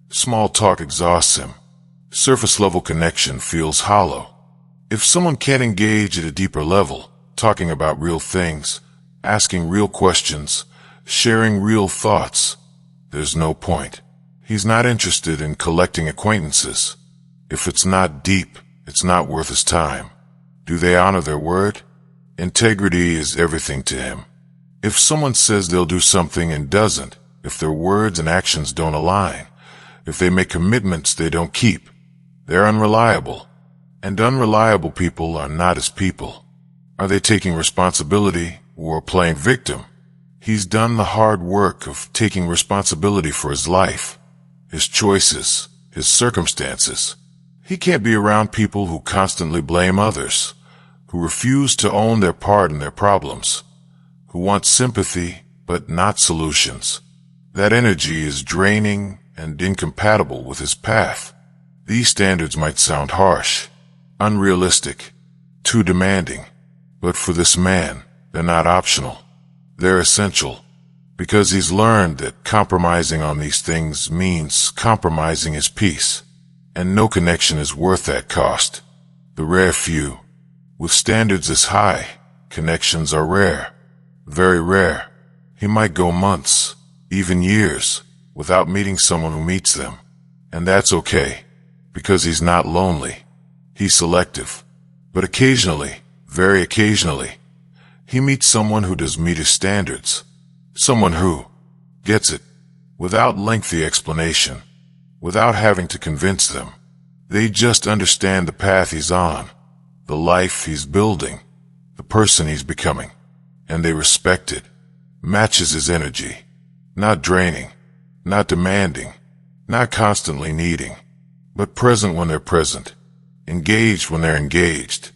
Small talk exhausts him. Surface-level connection feels hollow. If someone can't engage at a deeper level, talking about real things, asking real questions, sharing real thoughts, there's no point. He's not interested in collecting acquaintances. If it's not deep, it's not worth his time. Do they honor their word? Integrity is everything to him. If someone says they'll do something and doesn't, if their words and actions don't align, if they make commitments they don't keep, they're unreliable. And unreliable people are not his people. Are they taking responsibility or playing victim? He's done the hard work of taking responsibility for his life, his choices, his circumstances. He can't be around people who constantly blame others, who refuse to own their part in their problems, who want sympathy but not solutions. That energy is draining and incompatible with his path. These standards might sound harsh, unrealistic, too demanding, but for this man, they're not optional. They're essential, because he's learned that compromising on these things means compromising his peace, and no connection is worth that cost. The rare few. With standards this high, connections are rare, very rare. He might go months, even years, without meeting someone who meets them. And that's okay, because he's not lonely. He's selective. But occasionally, very occasionally, he meets someone who does meet his standards. Someone who gets it, without lengthy explanation, without having to convince them. They just understand the path he's on, the life he's building, the person he's becoming. And they respect it. Matches his energy. Not draining, not demanding, not constantly needing, but present when they're present, engaged when they're engaged,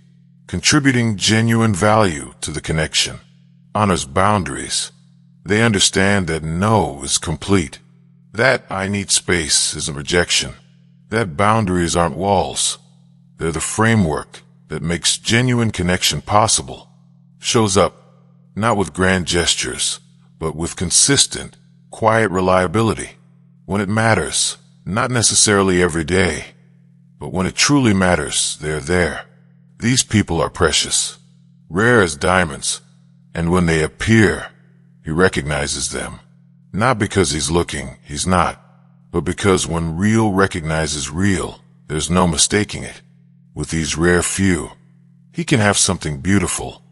contributing genuine value to the connection, honors boundaries. They understand that no is complete, that I need space isn't rejection, that boundaries aren't walls. They're the framework that makes genuine connection possible. Shows up, not with grand gestures, but with consistent, quiet reliability. When it matters, not necessarily every day, but when it truly matters, they're there. These people are precious, rare as diamonds, and when they appear, he recognizes them. Not because he's looking, he's not, but because when real recognizes real, there's no mistaking it. With these rare few, he can have something beautiful.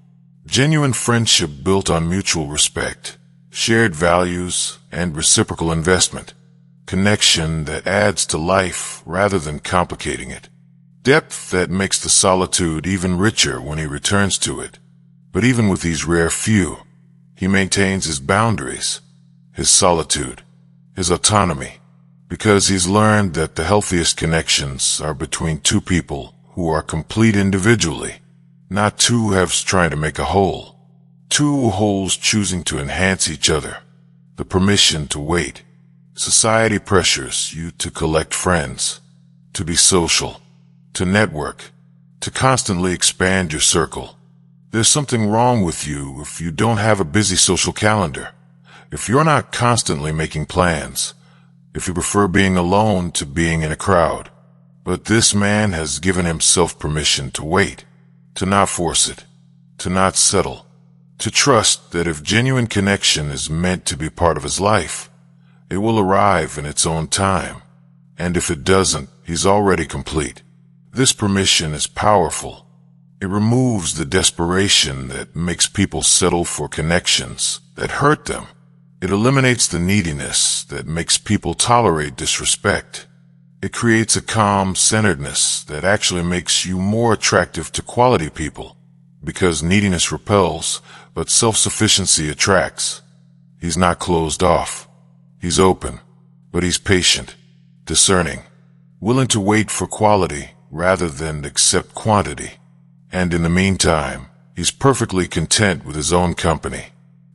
Genuine friendship built on mutual respect, shared values, and reciprocal investment. Connection that adds to life rather than complicating it. Depth that makes the solitude even richer when he returns to it. But even with these rare few, he maintains his boundaries, his solitude, his autonomy, because he's learned that the healthiest connections are between two people who are complete individually, not two halves trying to make a whole. Two wholes choosing to enhance each other. The permission to wait. Society pressures you to collect friends, to be social, to network, to constantly expand your circle. There's something wrong with you if you don't have a busy social calendar, if you're not constantly making plans, if you prefer being alone to being in a crowd. But this man has given himself permission to wait, to not force it, to not settle, to trust that if genuine connection is meant to be part of his life, it will arrive in its own time. And if it doesn't, he's already complete. This permission is powerful. It removes the desperation that makes people settle for connections that hurt them. It eliminates the neediness that makes people tolerate disrespect. It creates a calm centeredness that actually makes you more attractive to quality people, because neediness repels, but self-sufficiency attracts. He's not closed off. He's open, but he's patient, discerning, willing to wait for quality rather than accept quantity. And in the meantime, he's perfectly content with his own company.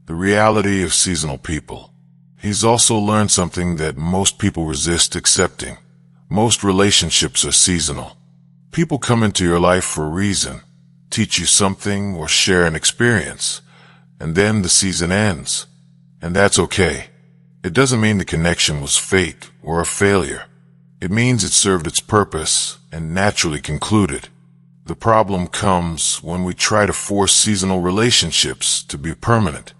The reality of seasonal people. He's also learned something that most people resist accepting. Most relationships are seasonal. People come into your life for a reason, teach you something or share an experience, and then the season ends. And that's okay. It doesn't mean the connection was fake or a failure. It means it served its purpose and naturally concluded. The problem comes when we try to force seasonal relationships to be permanent,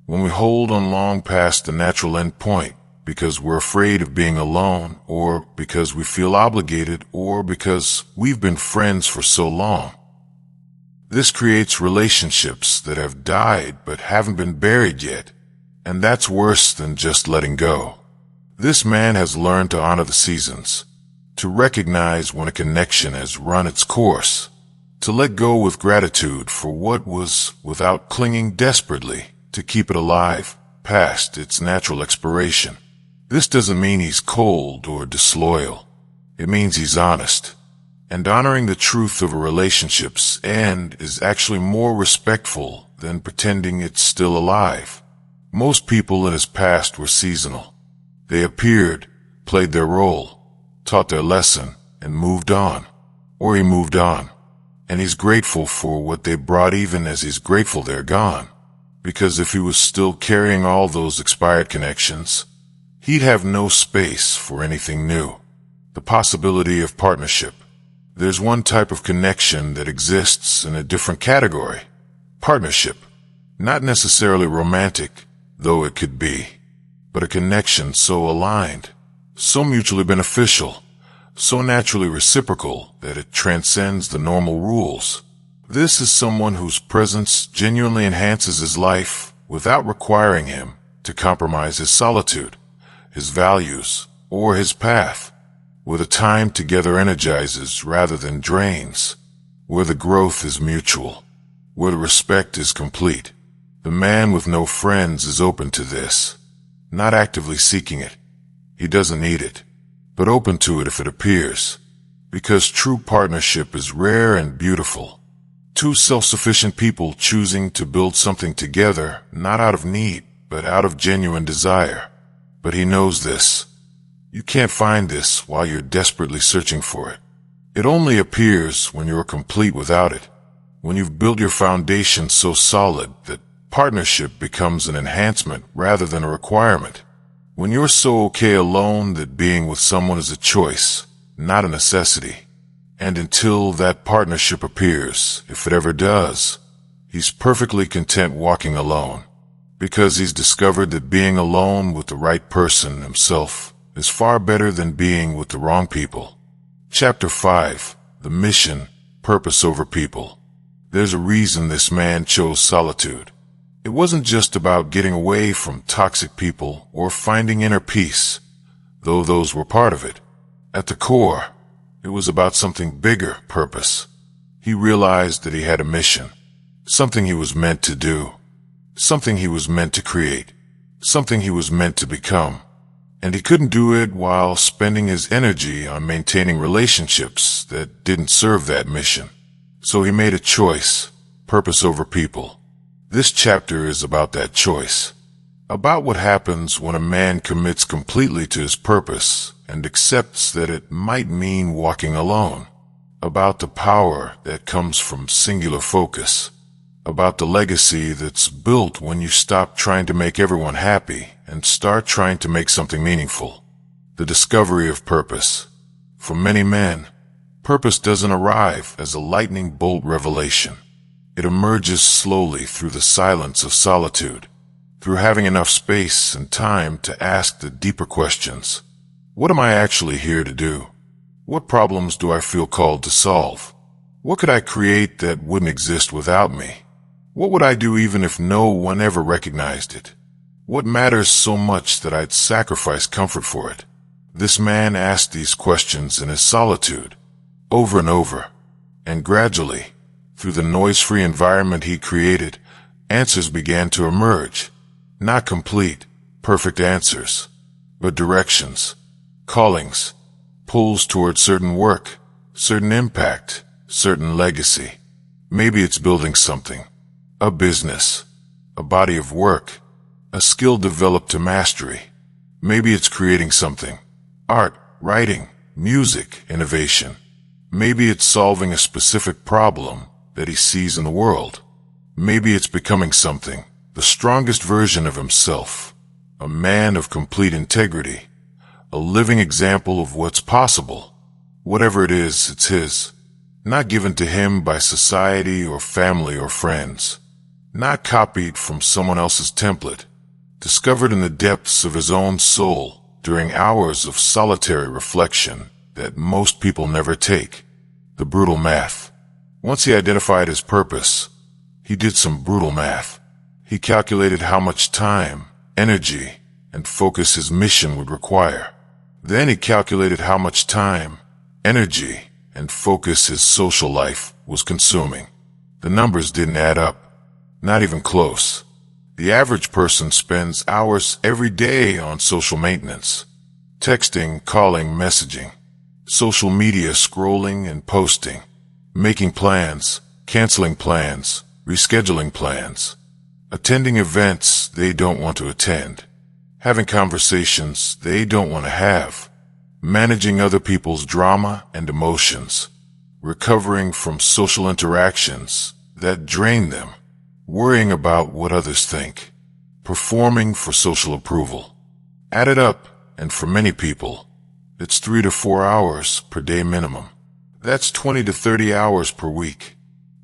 when we hold on long past the natural end point because we're afraid of being alone, or because we feel obligated, or because we've been friends for so long. This creates relationships that have died but haven't been buried yet. And that's worse than just letting go. This man has learned to honor the seasons, to recognize when a connection has run its course, to let go with gratitude for what was without clinging desperately to keep it alive past its natural expiration. This doesn't mean he's cold or disloyal. It means he's honest. And honoring the truth of a relationship's end is actually more respectful than pretending it's still alive. Most people in his past were seasonal. They appeared, played their role, taught their lesson, and moved on. Or he moved on. And he's grateful for what they brought even as he's grateful they're gone. Because if he was still carrying all those expired connections, he'd have no space for anything new. The possibility of partnership. There's one type of connection that exists in a different category. Partnership. Not necessarily romantic, though it could be, but a connection so aligned, so mutually beneficial, so naturally reciprocal that it transcends the normal rules. This is someone whose presence genuinely enhances his life without requiring him to compromise his solitude, his values, or his path, where the time together energizes rather than drains, where the growth is mutual, where the respect is complete. The man with no friends is open to this, not actively seeking it. He doesn't need it, but open to it if it appears, because true partnership is rare and beautiful. Two self-sufficient people choosing to build something together, not out of need, but out of genuine desire. But he knows this. You can't find this while you're desperately searching for it. It only appears when you're complete without it, when you've built your foundation so solid that partnership becomes an enhancement rather than a requirement. When you're so okay alone that being with someone is a choice, not a necessity. And until that partnership appears, if it ever does, he's perfectly content walking alone, because he's discovered that being alone with the right person himself is far better than being with the wrong people. Chapter 5. The Mission, Purpose Over People. There's a reason this man chose solitude. It wasn't just about getting away from toxic people or finding inner peace, though those were part of it. At the core, it was about something bigger, purpose. He realized that he had a mission, something he was meant to do, something he was meant to create, something he was meant to become. And he couldn't do it while spending his energy on maintaining relationships that didn't serve that mission. So he made a choice, purpose over people. This chapter is about that choice, about what happens when a man commits completely to his purpose and accepts that it might mean walking alone, about the power that comes from singular focus, about the legacy that's built when you stop trying to make everyone happy and start trying to make something meaningful. The discovery of purpose. For many men, purpose doesn't arrive as a lightning bolt revelation. It emerges slowly through the silence of solitude, through having enough space and time to ask the deeper questions. What am I actually here to do? What problems do I feel called to solve? What could I create that wouldn't exist without me? What would I do even if no one ever recognized it? What matters so much that I'd sacrifice comfort for it? This man asked these questions in his solitude, over and over, and gradually, through the noise-free environment he created, answers began to emerge. Not complete, perfect answers, but directions, callings, pulls toward certain work, certain impact, certain legacy. Maybe it's building something, a business, a body of work, a skill developed to mastery. Maybe it's creating something, art, writing, music, innovation. Maybe it's solving a specific problem that he sees in the world. Maybe it's becoming something, the strongest version of himself, a man of complete integrity, a living example of what's possible. Whatever it is, it's his, not given to him by society or family or friends, not copied from someone else's template, discovered in the depths of his own soul during hours of solitary reflection that most people never take. The brutal math. Once he identified his purpose, he did some brutal math. He calculated how much time, energy, and focus his mission would require. Then he calculated how much time, energy, and focus his social life was consuming. The numbers didn't add up. Not even close. The average person spends hours every day on social maintenance. Texting, calling, messaging. Social media scrolling and posting. Making plans, canceling plans, rescheduling plans. Attending events they don't want to attend. Having conversations they don't want to have. Managing other people's drama and emotions. Recovering from social interactions that drain them. Worrying about what others think. Performing for social approval. Add it up, and for many people, it's 3 to 4 hours per day minimum. That's 20 to 30 hours per week.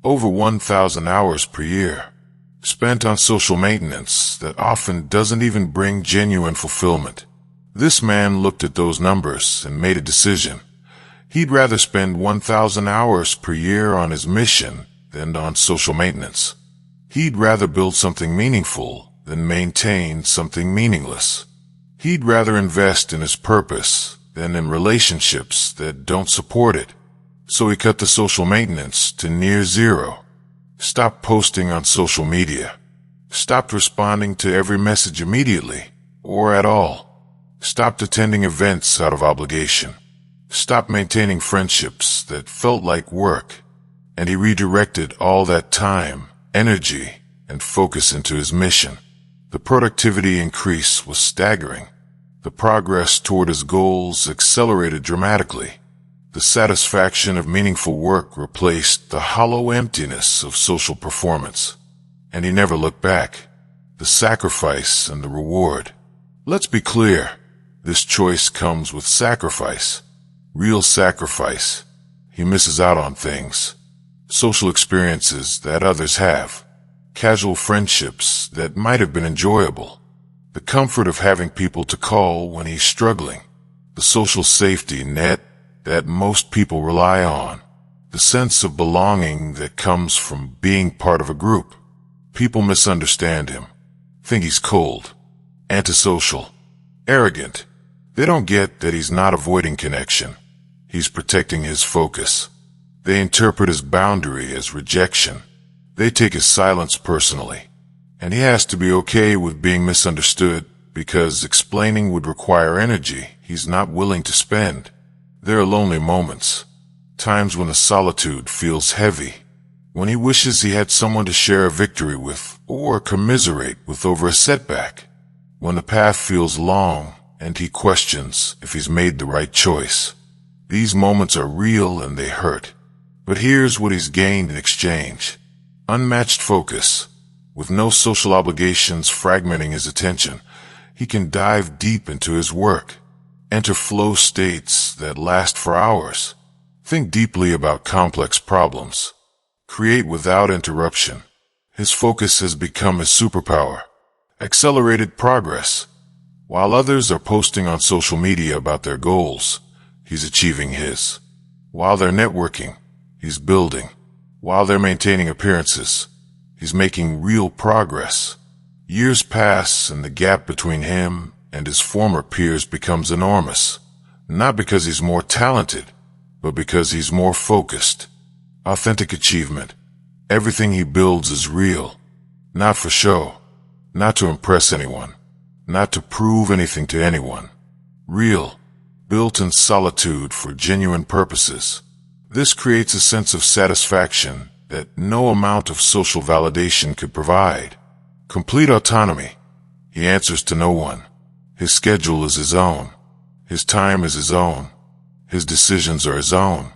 Over 1,000 hours per year. Spent on social maintenance that often doesn't even bring genuine fulfillment. This man looked at those numbers and made a decision. He'd rather spend 1,000 hours per year on his mission than on social maintenance. He'd rather build something meaningful than maintain something meaningless. He'd rather invest in his purpose than in relationships that don't support it. So he cut the social maintenance to near zero. Stopped posting on social media. Stopped responding to every message immediately, or at all. Stopped attending events out of obligation. Stopped maintaining friendships that felt like work. And he redirected all that time, energy, and focus into his mission. The productivity increase was staggering. The progress toward his goals accelerated dramatically. The satisfaction of meaningful work replaced the hollow emptiness of social performance. And he never looked back. The sacrifice and the reward. Let's be clear. This choice comes with sacrifice. Real sacrifice. He misses out on things. Social experiences that others have. Casual friendships that might have been enjoyable. The comfort of having people to call when he's struggling. The social safety net that most people rely on. The sense of belonging that comes from being part of a group. People misunderstand him. Think he's cold, antisocial, arrogant. They don't get that he's not avoiding connection. He's protecting his focus. They interpret his boundary as rejection. They take his silence personally. And he has to be okay with being misunderstood because explaining would require energy he's not willing to spend. There are lonely moments. Times when the solitude feels heavy. When he wishes he had someone to share a victory with or commiserate with over a setback. when the path feels long and he questions if he's made the right choice. These moments are real and they hurt. But here's what he's gained in exchange. Unmatched focus. With no social obligations fragmenting his attention, he can dive deep into his work, enter flow states that last for hours, think deeply about complex problems, create without interruption. His focus has become his superpower. Accelerated progress. While others are posting on social media about their goals, he's achieving his. While they're networking, he's building. While they're maintaining appearances, he's making real progress. Years pass and the gap between him and his former peers becomes enormous. Not because he's more talented, but because he's more focused. Authentic achievement. Everything he builds is real. Not for show. Not to impress anyone. Not to prove anything to anyone. Real. Built in solitude for genuine purposes. This creates a sense of satisfaction that no amount of social validation could provide. Complete autonomy. He answers to no one. His schedule is his own. His time is his own. His decisions are his own.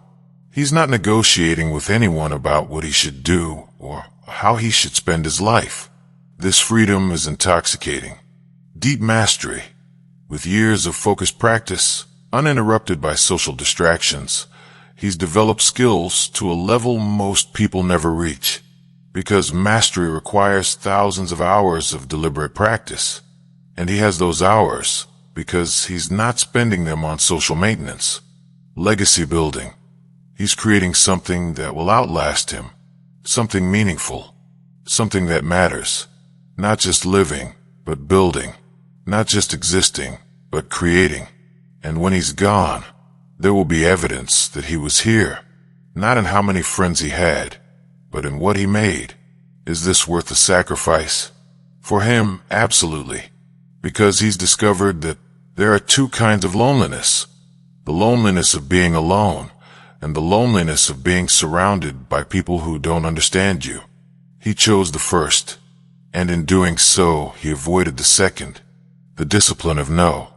He's not negotiating with anyone about what he should do or how he should spend his life. This freedom is intoxicating. Deep mastery. With years of focused practice, uninterrupted by social distractions, he's developed skills to a level most people never reach. Because mastery requires thousands of hours of deliberate practice. And he has those hours because he's not spending them on social maintenance. Legacy building. He's creating something that will outlast him. Something meaningful. Something that matters. Not just living, but building. Not just existing, but creating. And when he's gone, there will be evidence that he was here. Not in how many friends he had, but in what he made. Is this worth the sacrifice? For him, absolutely. Because he's discovered that there are two kinds of loneliness. The loneliness of being alone, and the loneliness of being surrounded by people who don't understand you. He chose the first, and in doing so, he avoided the second. The discipline of no.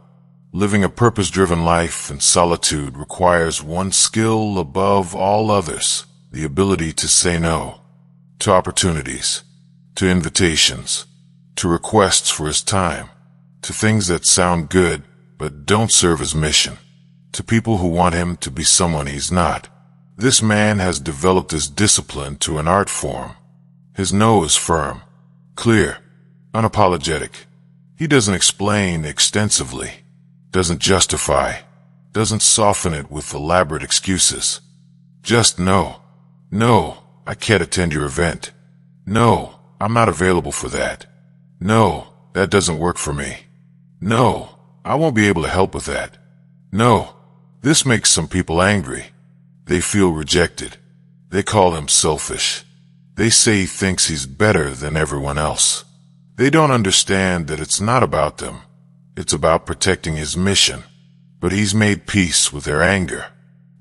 Living a purpose-driven life in solitude requires one skill above all others, the ability to say no. To opportunities, to invitations, to requests for his time, to things that sound good but don't serve his mission, to people who want him to be someone he's not. This man has developed his discipline to an art form. His no is firm, clear, unapologetic. He doesn't explain extensively, doesn't justify, doesn't soften it with elaborate excuses. Just no. No, I can't attend your event. No, I'm not available for that. No, that doesn't work for me. No, I won't be able to help with that. No, this makes some people angry. They feel rejected. They call him selfish. They say he thinks he's better than everyone else. They don't understand that it's not about them. It's about protecting his mission. But he's made peace with their anger,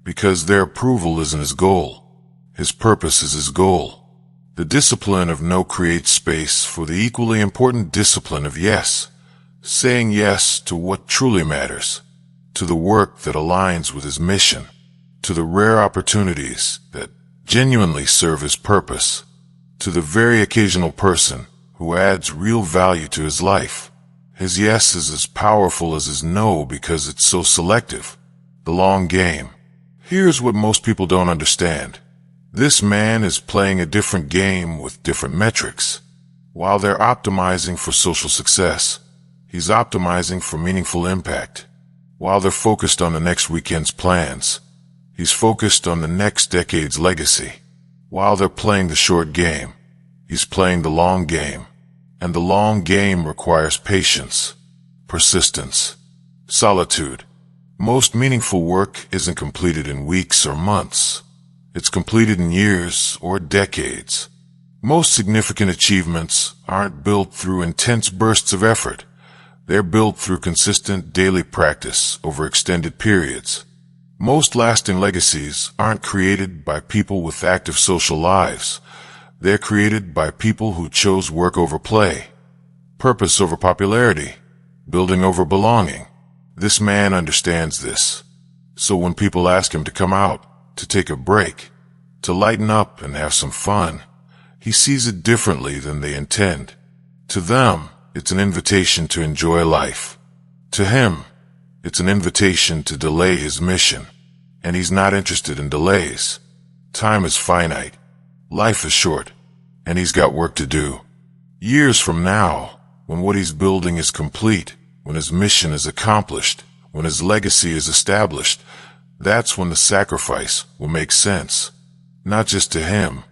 because their approval isn't his goal. His purpose is his goal. The discipline of no creates space for the equally important discipline of yes. Saying yes to what truly matters, to the work that aligns with his mission, to the rare opportunities that genuinely serve his purpose, to the very occasional person who adds real value to his life. His yes is as powerful as his no because it's so selective. The long game. Here's what most people don't understand. This man is playing a different game with different metrics. While they're optimizing for social success, he's optimizing for meaningful impact. While they're focused on the next weekend's plans, he's focused on the next decade's legacy. While they're playing the short game, he's playing the long game. And the long game requires patience, persistence, solitude. Most meaningful work isn't completed in weeks or months. It's completed in years or decades. Most significant achievements aren't built through intense bursts of effort. They're built through consistent daily practice over extended periods. Most lasting legacies aren't created by people with active social lives. They're created by people who chose work over play, purpose over popularity, building over belonging. This man understands this. So when people ask him to come out, to take a break, to lighten up and have some fun, he sees it differently than they intend. To them, it's an invitation to enjoy life. To him, it's an invitation to delay his mission. And he's not interested in delays. Time is finite. Life is short. And he's got work to do. Years from now, when what he's building is complete, when his mission is accomplished, when his legacy is established, that's when the sacrifice will make sense. Not just to him,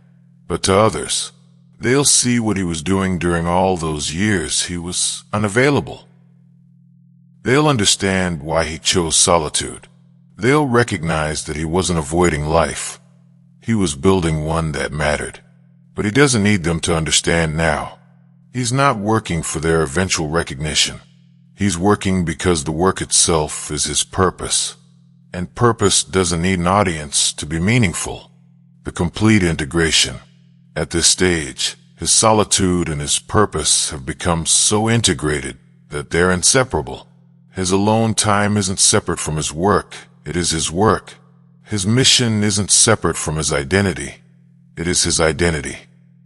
but to others. They'll see what he was doing during all those years he was unavailable. They'll understand why he chose solitude. They'll recognize that he wasn't avoiding life. He was building one that mattered. But he doesn't need them to understand now. He's not working for their eventual recognition. He's working because the work itself is his purpose. And purpose doesn't need an audience to be meaningful. The complete integration. At this stage, his solitude and his purpose have become so integrated that they're inseparable. His alone time isn't separate from his work. It is his work. His mission isn't separate from his identity. It is his identity.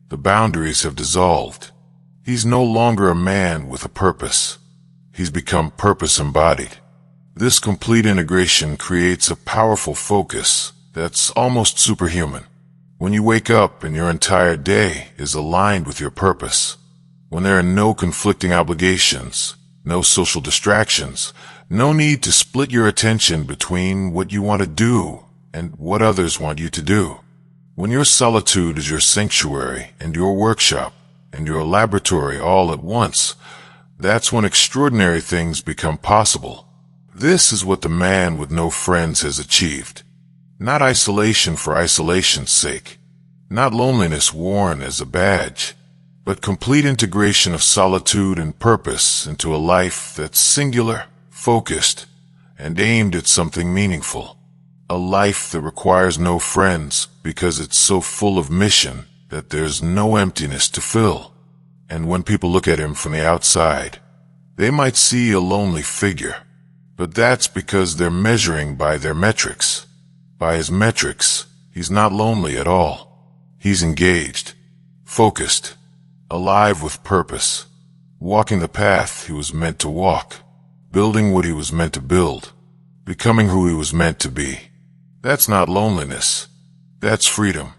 The boundaries have dissolved. He's no longer a man with a purpose. He's become purpose embodied. This complete integration creates a powerful focus that's almost superhuman. When you wake up and your entire day is aligned with your purpose, when there are no conflicting obligations, no social distractions, no need to split your attention between what you want to do and what others want you to do. When your solitude is your sanctuary and your workshop and your laboratory all at once, that's when extraordinary things become possible. This is what the man with no friends has achieved. Not isolation for isolation's sake, not loneliness worn as a badge, but complete integration of solitude and purpose into a life that's singular, focused, and aimed at something meaningful. A life that requires no friends because it's so full of mission that there's no emptiness to fill. And when people look at him from the outside, they might see a lonely figure. But that's because they're measuring by their metrics. By his metrics, he's not lonely at all. He's engaged, focused, alive with purpose, walking the path he was meant to walk, building what he was meant to build, becoming who he was meant to be. That's not loneliness. That's freedom.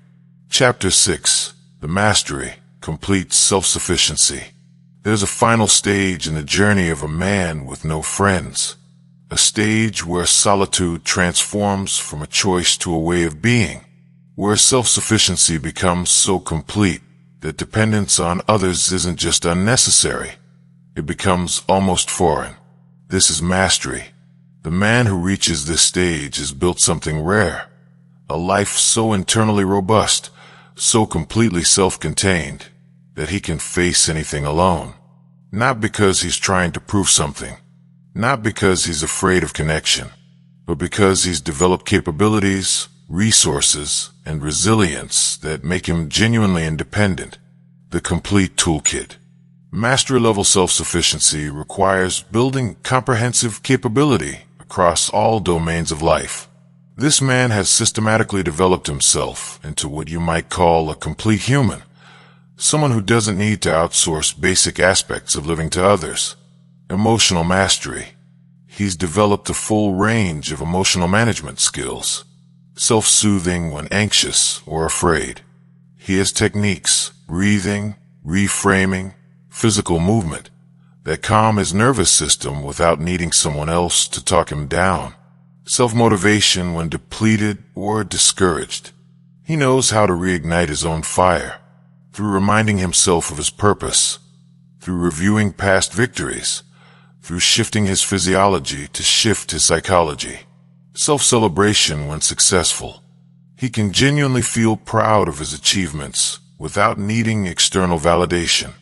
Chapter 6. The Mastery. Complete Self-Sufficiency. There's a final stage in the journey of a man with no friends. A stage where solitude transforms from a choice to a way of being. Where self-sufficiency becomes so complete that dependence on others isn't just unnecessary. It becomes almost foreign. This is mastery. The man who reaches this stage has built something rare. A life so internally robust, so completely self-contained, that he can face anything alone. Not because he's trying to prove something. Not because he's afraid of connection. But because he's developed capabilities, resources, and resilience that make him genuinely independent. The complete toolkit. Mastery-level self-sufficiency requires building comprehensive capability across all domains of life. This man has systematically developed himself into what you might call a complete human. Someone who doesn't need to outsource basic aspects of living to others. Emotional mastery. He's developed a full range of emotional management skills. Self-soothing when anxious or afraid. He has techniques, breathing, reframing, physical movement, that calm his nervous system without needing someone else to talk him down. Self-motivation when depleted or discouraged. He knows how to reignite his own fire, through reminding himself of his purpose, through reviewing past victories, through shifting his physiology to shift his psychology. Self-celebration when successful. He can genuinely feel proud of his achievements without needing external validation.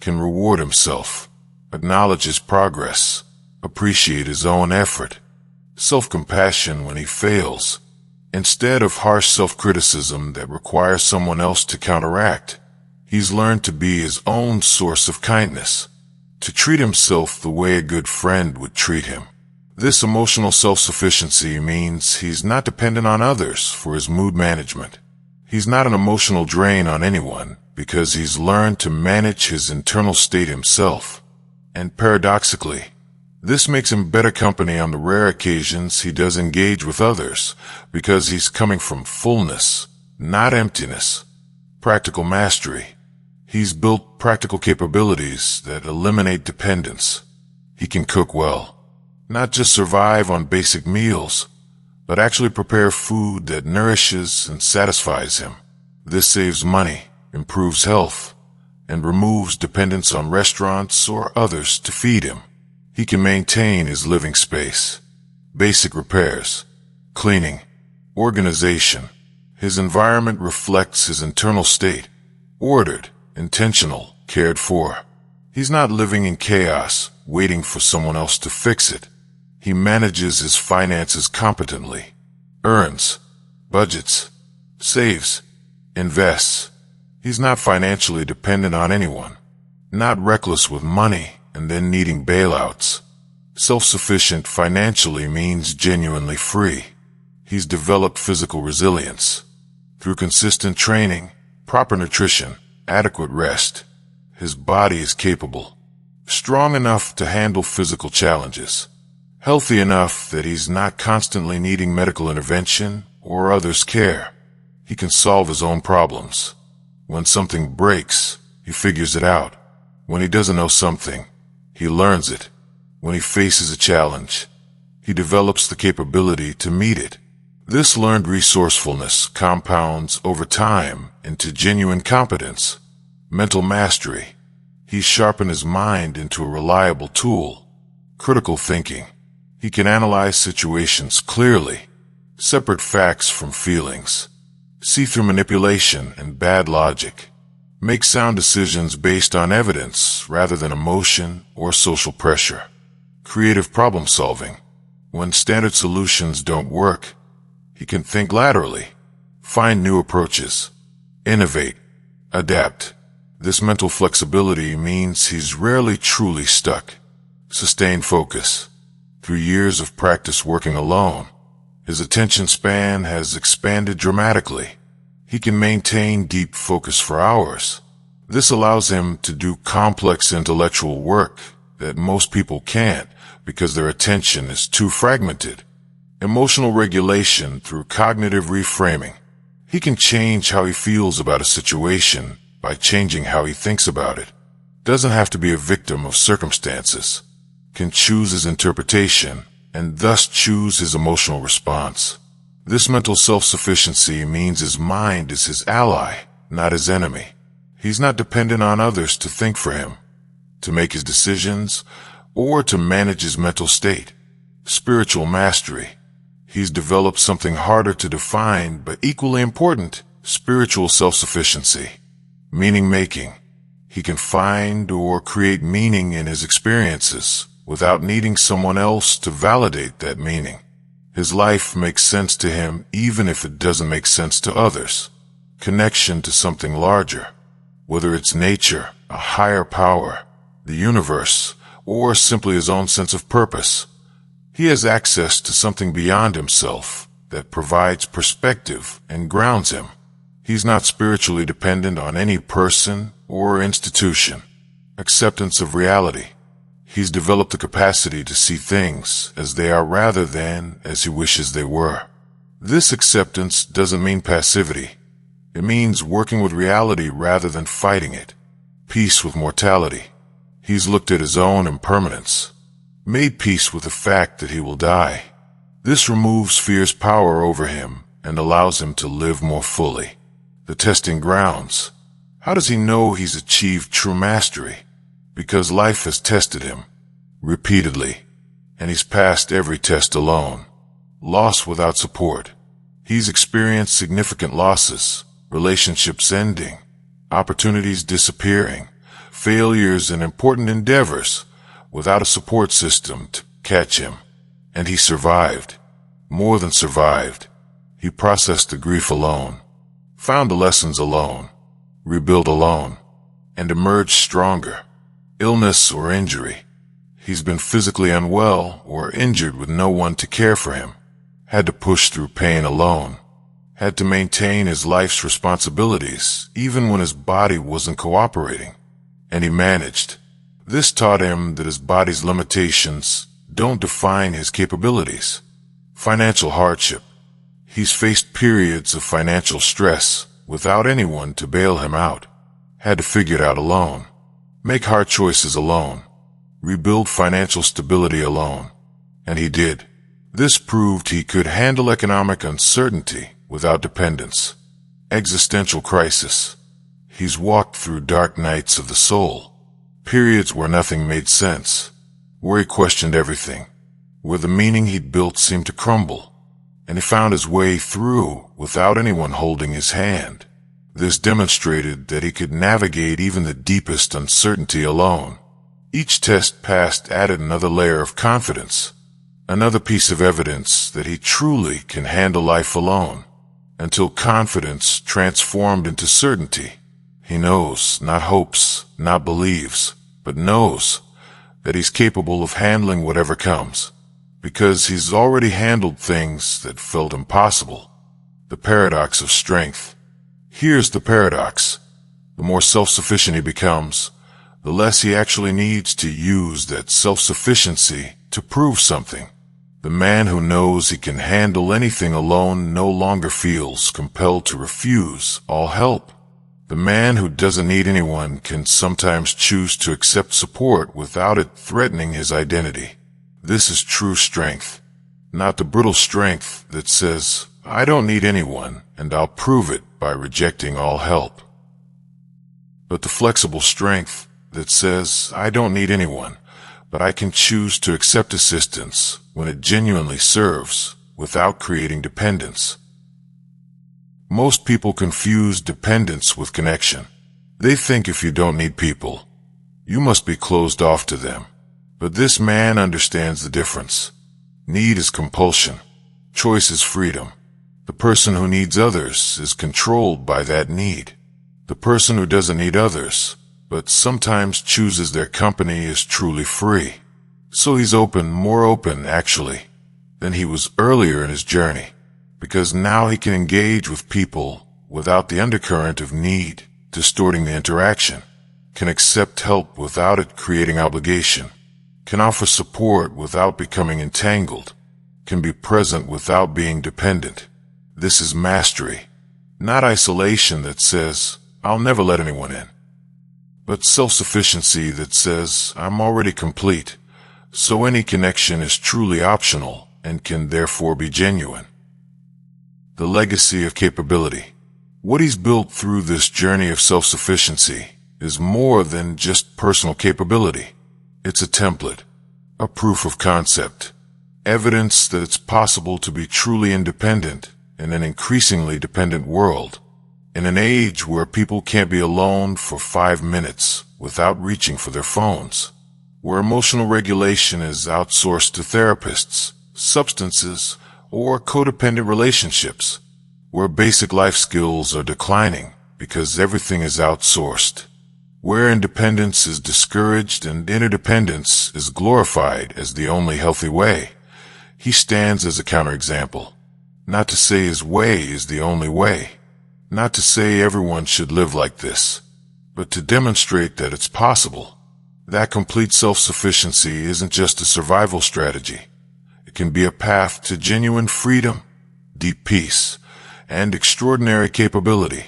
Can reward himself, acknowledge his progress, appreciate his own effort. Self-compassion when he fails, instead of harsh self-criticism that requires someone else to counteract. He's learned to be his own source of kindness. to treat himself the way a good friend would treat him. This emotional self-sufficiency means he's not dependent on others for his mood management. He's not an emotional drain on anyone because he's learned to manage his internal state himself. And paradoxically, this makes him better company on the rare occasions he does engage with others because he's coming from fullness, not emptiness. Practical mastery. He's built practical capabilities that eliminate dependence. He can cook well. Not just survive on basic meals, but actually prepare food that nourishes and satisfies him. This saves money, improves health, and removes dependence on restaurants or others to feed him. He can maintain his living space. Basic repairs, cleaning, organization. His environment reflects his internal state, ordered, intentional, cared for. He's not living in chaos, waiting for someone else to fix it. He manages his finances competently, earns, budgets, saves, invests. He's not financially dependent on anyone, not reckless with money and then needing bailouts. Self-sufficient financially means genuinely free. He's developed physical resilience through consistent training, proper nutrition, adequate rest. His body is capable, strong enough to handle physical challenges, healthy enough that he's not constantly needing medical intervention or others' care. He can solve his own problems. When something breaks, he figures it out. When he doesn't know something, he learns it. When he faces a challenge, he develops the capability to meet it. This learned resourcefulness compounds over time into genuine competence, mental mastery. He's sharpened his mind into a reliable tool, critical thinking. He can analyze situations clearly, separate facts from feelings, see through manipulation and bad logic, make sound decisions based on evidence rather than emotion or social pressure. Creative problem solving. When standard solutions don't work, he can think laterally, find new approaches, innovate, adapt. This mental flexibility means he's rarely truly stuck. Sustained focus. Through years of practice working alone, his attention span has expanded dramatically. He can maintain deep focus for hours. This allows him to do complex intellectual work that most people can't because their attention is too fragmented. Emotional regulation through cognitive reframing. He can change how he feels about a situation by changing how he thinks about it. Doesn't have to be a victim of circumstances. Can choose his interpretation and thus choose his emotional response. This mental self-sufficiency means his mind is his ally, not his enemy. He's not dependent on others to think for him, to make his decisions, or to manage his mental state. Spiritual mastery. He's developed something harder to define but equally important, spiritual self-sufficiency. Meaning-making. He can find or create meaning in his experiences without needing someone else to validate that meaning. His life makes sense to him even if it doesn't make sense to others. Connection to something larger, whether it's nature, a higher power, the universe, or simply his own sense of purpose. He has access to something beyond himself that provides perspective and grounds him. He's not spiritually dependent on any person or institution. Acceptance of reality. He's developed the capacity to see things as they are rather than as he wishes they were. This acceptance doesn't mean passivity. It means working with reality rather than fighting it. Peace with mortality. He's looked at his own impermanence, made peace with the fact that he will die. This removes fear's power over him and allows him to live more fully. The testing grounds. How does he know he's achieved true mastery? Because life has tested him, repeatedly, and he's passed every test alone. Loss without support. He's experienced significant losses, relationships ending, opportunities disappearing, failures in important endeavors, without a support system to catch him. And he survived. More than survived. He processed the grief alone, found the lessons alone, rebuilt alone, and emerged stronger. illness or injury. He's been physically unwell or injured with no one to care for him, had to push through pain alone, had to maintain his life's responsibilities even when his body wasn't cooperating, and he managed. This taught him that his body's limitations don't define his capabilities. Financial hardship. He's faced periods of financial stress without anyone to bail him out, had to figure it out alone, make hard choices alone, rebuild financial stability alone, and he did. This proved he could handle economic uncertainty without dependence. Existential crisis. He's walked through dark nights of the soul, periods where nothing made sense, where he questioned everything, where the meaning he'd built seemed to crumble, and he found his way through without anyone holding his hand. This demonstrated that he could navigate even the deepest uncertainty alone. Each test passed added another layer of confidence, another piece of evidence that he truly can handle life alone, until confidence transformed into certainty. He knows, not hopes, not believes, but knows that he's capable of handling whatever comes, because he's already handled things that felt impossible. The paradox of strength. Here's the paradox. The more self-sufficient he becomes, the less he actually needs to use that self-sufficiency to prove something. The man who knows he can handle anything alone no longer feels compelled to refuse all help. The man who doesn't need anyone can sometimes choose to accept support without it threatening his identity. This is true strength, not the brittle strength that says, "I don't need anyone, and I'll prove it by rejecting all help," but the flexible strength that says, "I don't need anyone, but I can choose to accept assistance when it genuinely serves, without creating dependence." Most people confuse dependence with connection. They think if you don't need people, you must be closed off to them. But this man understands the difference. Need is compulsion. Choice is freedom. The person who needs others is controlled by that need. The person who doesn't need others, but sometimes chooses their company, is truly free. So he's open, more open, actually, than he was earlier in his journey, because now he can engage with people without the undercurrent of need distorting the interaction, can accept help without it creating obligation, can offer support without becoming entangled, can be present without being dependent. This is mastery, not isolation that says, "I'll never let anyone in," but self-sufficiency that says, "I'm already complete, so any connection is truly optional and can therefore be genuine." The legacy of capability. What he's built through this journey of self-sufficiency is more than just personal capability. It's a template, a proof of concept, evidence that it's possible to be truly independent in an increasingly dependent world, in an age where people can't be alone for 5 minutes without reaching for their phones, where emotional regulation is outsourced to therapists, substances, or codependent relationships, where basic life skills are declining because everything is outsourced, where independence is discouraged and interdependence is glorified as the only healthy way. He stands as a counterexample. Not to say his way is the only way, not to say everyone should live like this, but to demonstrate that it's possible. That complete self-sufficiency isn't just a survival strategy. It can be a path to genuine freedom, deep peace, and extraordinary capability.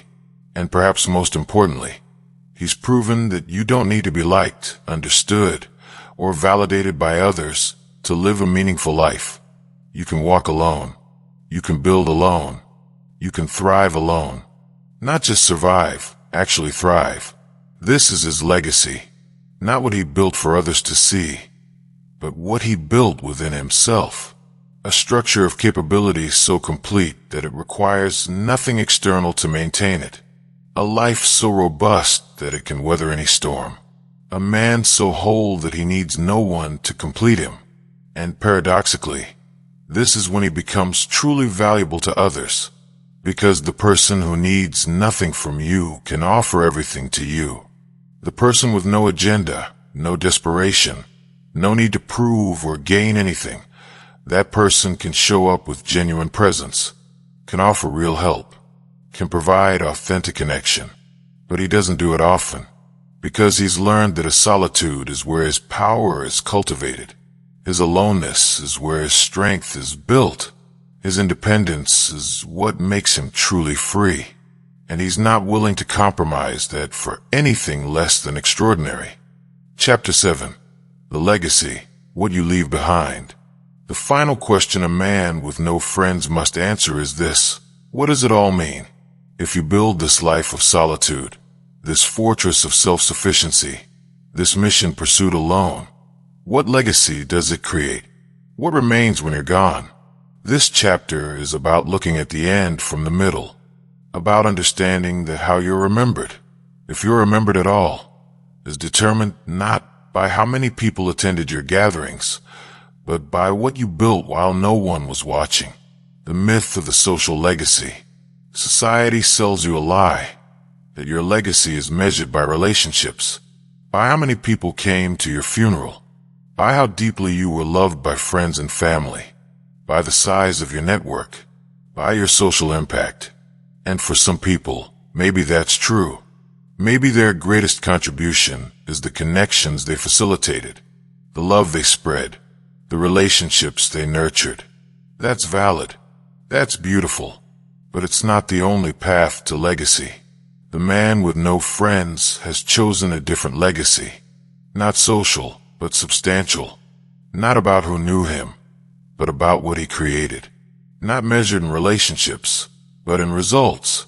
And perhaps most importantly, he's proven that you don't need to be liked, understood, or validated by others to live a meaningful life. You can walk alone. You can build alone. You can thrive alone. Not just survive, actually thrive. This is his legacy. Not what he built for others to see, but what he built within himself. A structure of capability so complete that it requires nothing external to maintain it. A life so robust that it can weather any storm. A man so whole that he needs no one to complete him. And paradoxically, this is when he becomes truly valuable to others, because the person who needs nothing from you can offer everything to you. The person with no agenda, no desperation, no need to prove or gain anything. That person can show up with genuine presence, can offer real help, can provide authentic connection. But he doesn't do it often, because he's learned that his solitude is where his power is cultivated. His aloneness is where his strength is built. His independence is what makes him truly free. And he's not willing to compromise that for anything less than extraordinary. Chapter 7. The Legacy, What You Leave Behind. The final question a man with no friends must answer is this: what does it all mean? If you build this life of solitude, this fortress of self-sufficiency, this mission pursued alone, what legacy does it create? What remains when you're gone? This chapter is about looking at the end from the middle, about understanding that how you're remembered, if you're remembered at all, is determined not by how many people attended your gatherings, but by what you built while no one was watching. The myth of the social legacy. Society sells you a lie, that your legacy is measured by relationships, by how many people came to your funeral, by how deeply you were loved by friends and family, by the size of your network, by your social impact. And for some people, maybe that's true. Maybe their greatest contribution is the connections they facilitated, the love they spread, the relationships they nurtured. That's valid. That's beautiful. But it's not the only path to legacy. The man with no friends has chosen a different legacy. Not social, but substantial. Not about who knew him, but about what he created. Not measured in relationships, but in results.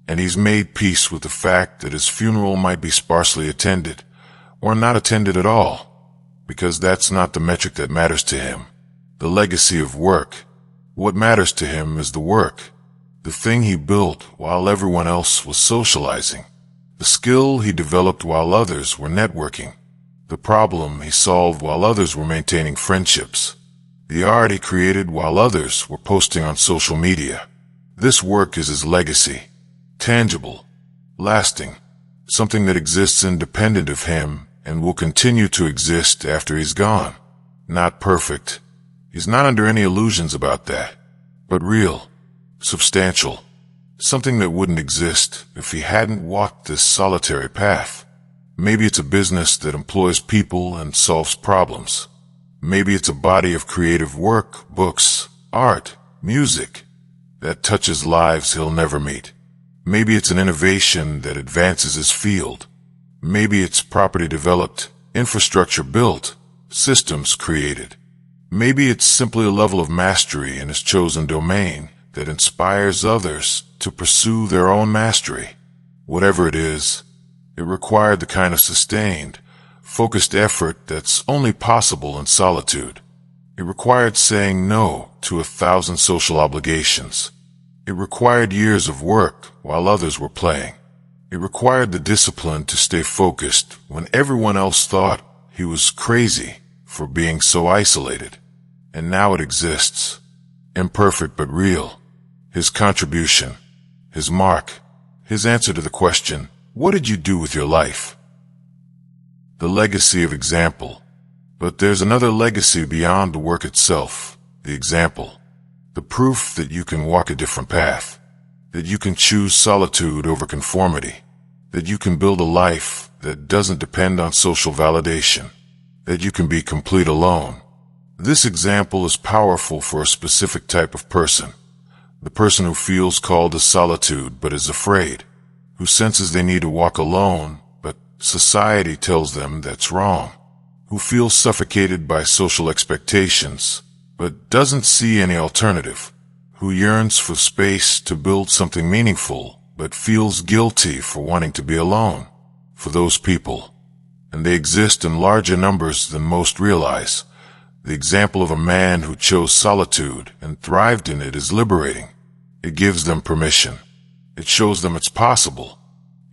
And he's made peace with the fact that his funeral might be sparsely attended, or not attended at all, because that's not the metric that matters to him. The legacy of work. What matters to him is the work. The thing he built while everyone else was socializing. The skill he developed while others were networking. The problem he solved while others were maintaining friendships. The art he created while others were posting on social media. This work is his legacy. Tangible. Lasting. Something that exists independent of him and will continue to exist after he's gone. Not perfect. He's not under any illusions about that. But real. Substantial. Something that wouldn't exist if he hadn't walked this solitary path. Maybe it's a business that employs people and solves problems. Maybe it's a body of creative work, books, art, music, that touches lives he'll never meet. Maybe it's an innovation that advances his field. Maybe it's property developed, infrastructure built, systems created. Maybe it's simply a level of mastery in his chosen domain that inspires others to pursue their own mastery. Whatever it is, it required the kind of sustained, focused effort that's only possible in solitude. It required saying no to 1,000 social obligations. It required years of work while others were playing. It required the discipline to stay focused when everyone else thought he was crazy for being so isolated. And now it exists. Imperfect but real. His contribution, his mark, his answer to the question, what did you do with your life? The legacy of example. But there's another legacy beyond the work itself, the example. The proof that you can walk a different path, that you can choose solitude over conformity, that you can build a life that doesn't depend on social validation, that you can be complete alone. This example is powerful for a specific type of person. The person who feels called to solitude but is afraid, who senses they need to walk alone, but society tells them that's wrong, who feels suffocated by social expectations, but doesn't see any alternative, who yearns for space to build something meaningful, but feels guilty for wanting to be alone. For those people, and they exist in larger numbers than most realize, the example of a man who chose solitude and thrived in it is liberating. It gives them permission. It shows them it's possible.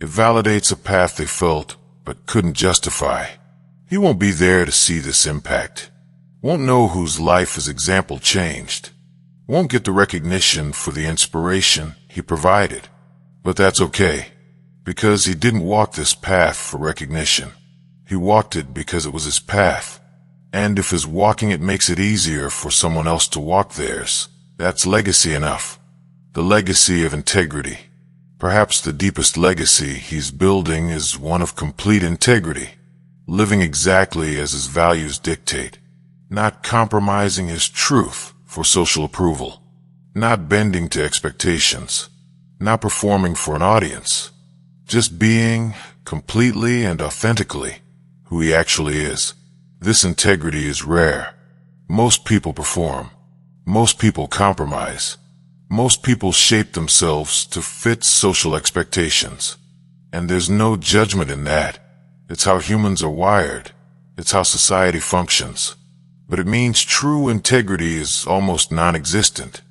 It validates a path they felt but couldn't justify. He won't be there to see this impact. Won't know whose life his example changed. Won't get the recognition for the inspiration he provided. But that's okay, because he didn't walk this path for recognition. He walked it because it was his path. And if his walking it makes it easier for someone else to walk theirs, that's legacy enough. The legacy of integrity. Perhaps the deepest legacy he's building is one of complete integrity, living exactly as his values dictate, not compromising his truth for social approval, not bending to expectations, not performing for an audience, just being completely and authentically who he actually is. This integrity is rare. Most people perform. Most people compromise. Most people shape themselves to fit social expectations. And there's no judgment in that. It's how humans are wired. It's how society functions. But it means true integrity is almost non-existent.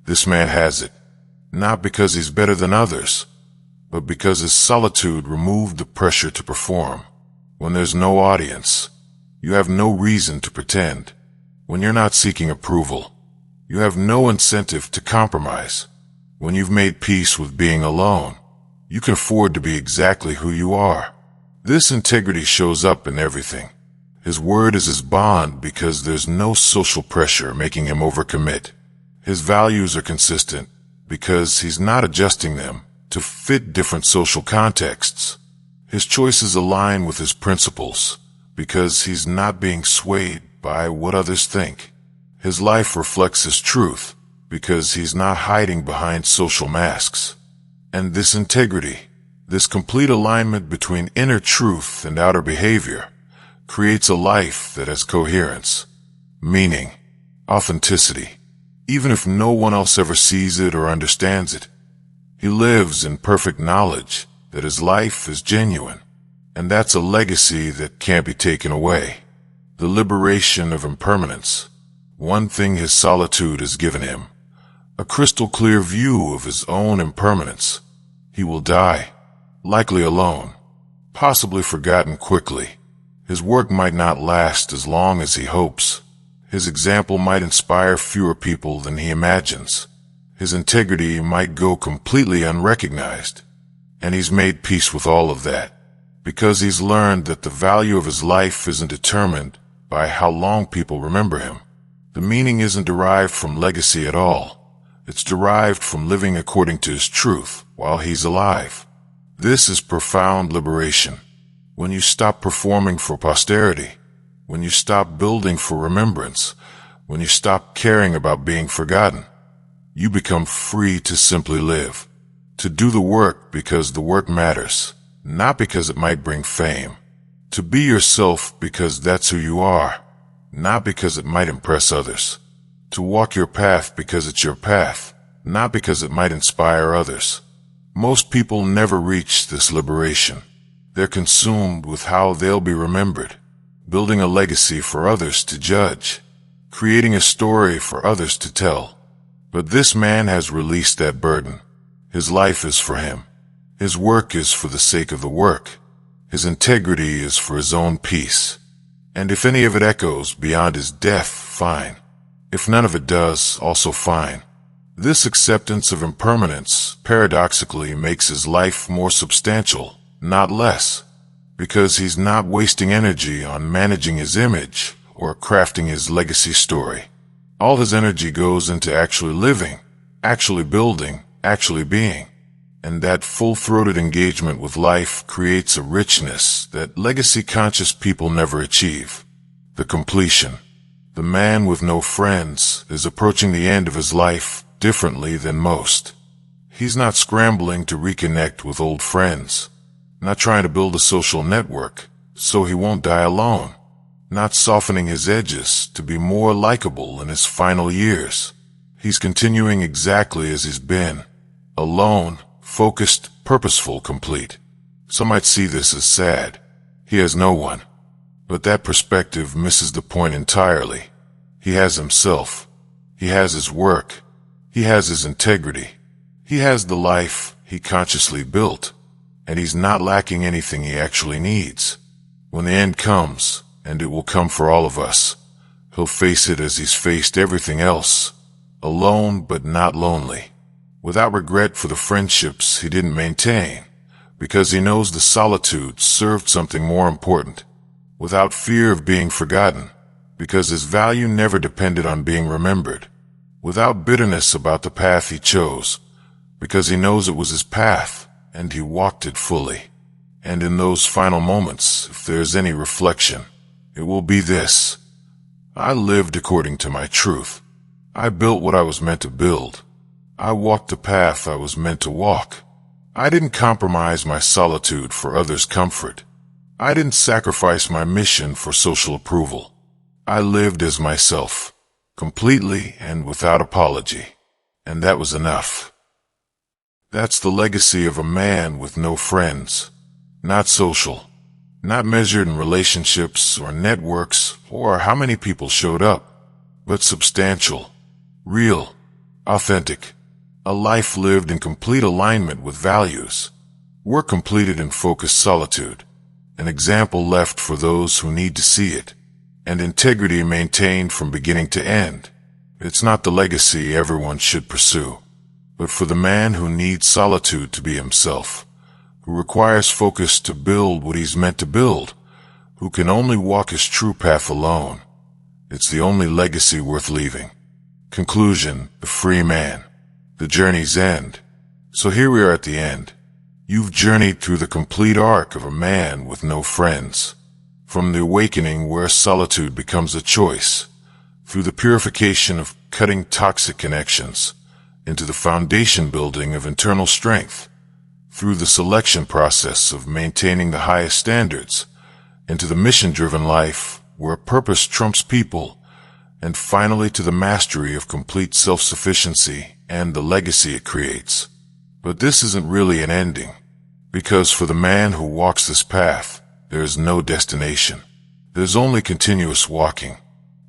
This man has it. Not because he's better than others, but because his solitude removed the pressure to perform. When there's no audience, you have no reason to pretend. When you're not seeking approval, you have no incentive to compromise. When you've made peace with being alone, you can afford to be exactly who you are. This integrity shows up in everything. His word is his bond because there's no social pressure making him overcommit. His values are consistent because he's not adjusting them to fit different social contexts. His choices align with his principles because he's not being swayed by what others think. His life reflects his truth because he's not hiding behind social masks. And this integrity, this complete alignment between inner truth and outer behavior, creates a life that has coherence, meaning, authenticity. Even if no one else ever sees it or understands it, he lives in perfect knowledge that his life is genuine. And that's a legacy that can't be taken away. The liberation of impermanence. One thing his solitude has given him, a crystal clear view of his own impermanence. He will die, likely alone, possibly forgotten quickly. His work might not last as long as he hopes. His example might inspire fewer people than he imagines. His integrity might go completely unrecognized. And he's made peace with all of that, because he's learned that the value of his life isn't determined by how long people remember him. The meaning isn't derived from legacy at all. It's derived from living according to his truth while he's alive. This is profound liberation. When you stop performing for posterity, when you stop building for remembrance, when you stop caring about being forgotten, you become free to simply live, to do the work because the work matters, not because it might bring fame, to be yourself because that's who you are, not because it might impress others, to walk your path because it's your path, not because it might inspire others. Most people never reach this liberation. They're consumed with how they'll be remembered, building a legacy for others to judge, creating a story for others to tell. But this man has released that burden. His life is for him. His work is for the sake of the work. His integrity is for his own peace. And if any of it echoes beyond his death, fine. If none of it does, also fine. This acceptance of impermanence paradoxically makes his life more substantial, not less, because he's not wasting energy on managing his image or crafting his legacy story. All his energy goes into actually living, actually building, actually being. And that full-throated engagement with life creates a richness that legacy-conscious people never achieve. The completion. The man with no friends is approaching the end of his life differently than most. He's not scrambling to reconnect with old friends, not trying to build a social network so he won't die alone, not softening his edges to be more likable in his final years. He's continuing exactly as he's been, alone, focused, purposeful, complete. Some might see this as sad. He has no one. But that perspective misses the point entirely. He has himself. He has his work. He has his integrity. He has the life he consciously built. And he's not lacking anything he actually needs. When the end comes, and it will come for all of us, he'll face it as he's faced everything else, alone but not lonely, without regret for the friendships he didn't maintain, because he knows the solitude served something more important. without fear of being forgotten, because his value never depended on being remembered, without bitterness about the path he chose, because he knows it was his path, and he walked it fully. And in those final moments, if there's any reflection, it will be this: I lived according to my truth. I built what I was meant to build. I walked the path I was meant to walk. I didn't compromise my solitude for others' comfort. I didn't sacrifice my mission for social approval. I lived as myself, completely and without apology. And that was enough. That's the legacy of a man with no friends. Not social, not measured in relationships or networks or how many people showed up, but substantial, real, authentic. A life lived in complete alignment with values. Work completed in focused solitude. An example left for those who need to see it. And integrity maintained from beginning to end. It's not the legacy everyone should pursue, but for the man who needs solitude to be himself, who requires focus to build what he's meant to build, who can only walk his true path alone. It's the only legacy worth leaving. Conclusion: the free man. The journey's end. So here we are at the end. You've journeyed through the complete arc of a man with no friends. From the awakening where solitude becomes a choice, through the purification of cutting toxic connections, into the foundation building of internal strength, through the selection process of maintaining the highest standards, into the mission-driven life where purpose trumps people, and finally to the mastery of complete self-sufficiency and the legacy it creates. But this isn't really an ending, because for the man who walks this path, there is no destination. There's only continuous walking,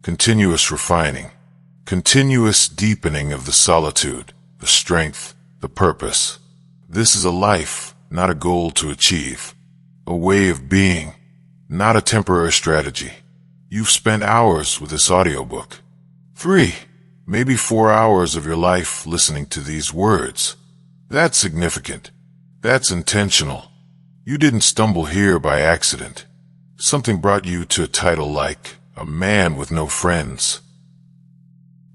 continuous refining, continuous deepening of the solitude, the strength, the purpose. This is a life, not a goal to achieve. A way of being, not a temporary strategy. You've spent hours with this audiobook. 3, maybe 4 hours of your life listening to these words. That's significant. That's intentional. You didn't stumble here by accident. Something brought you to a title like A Man with No Friends.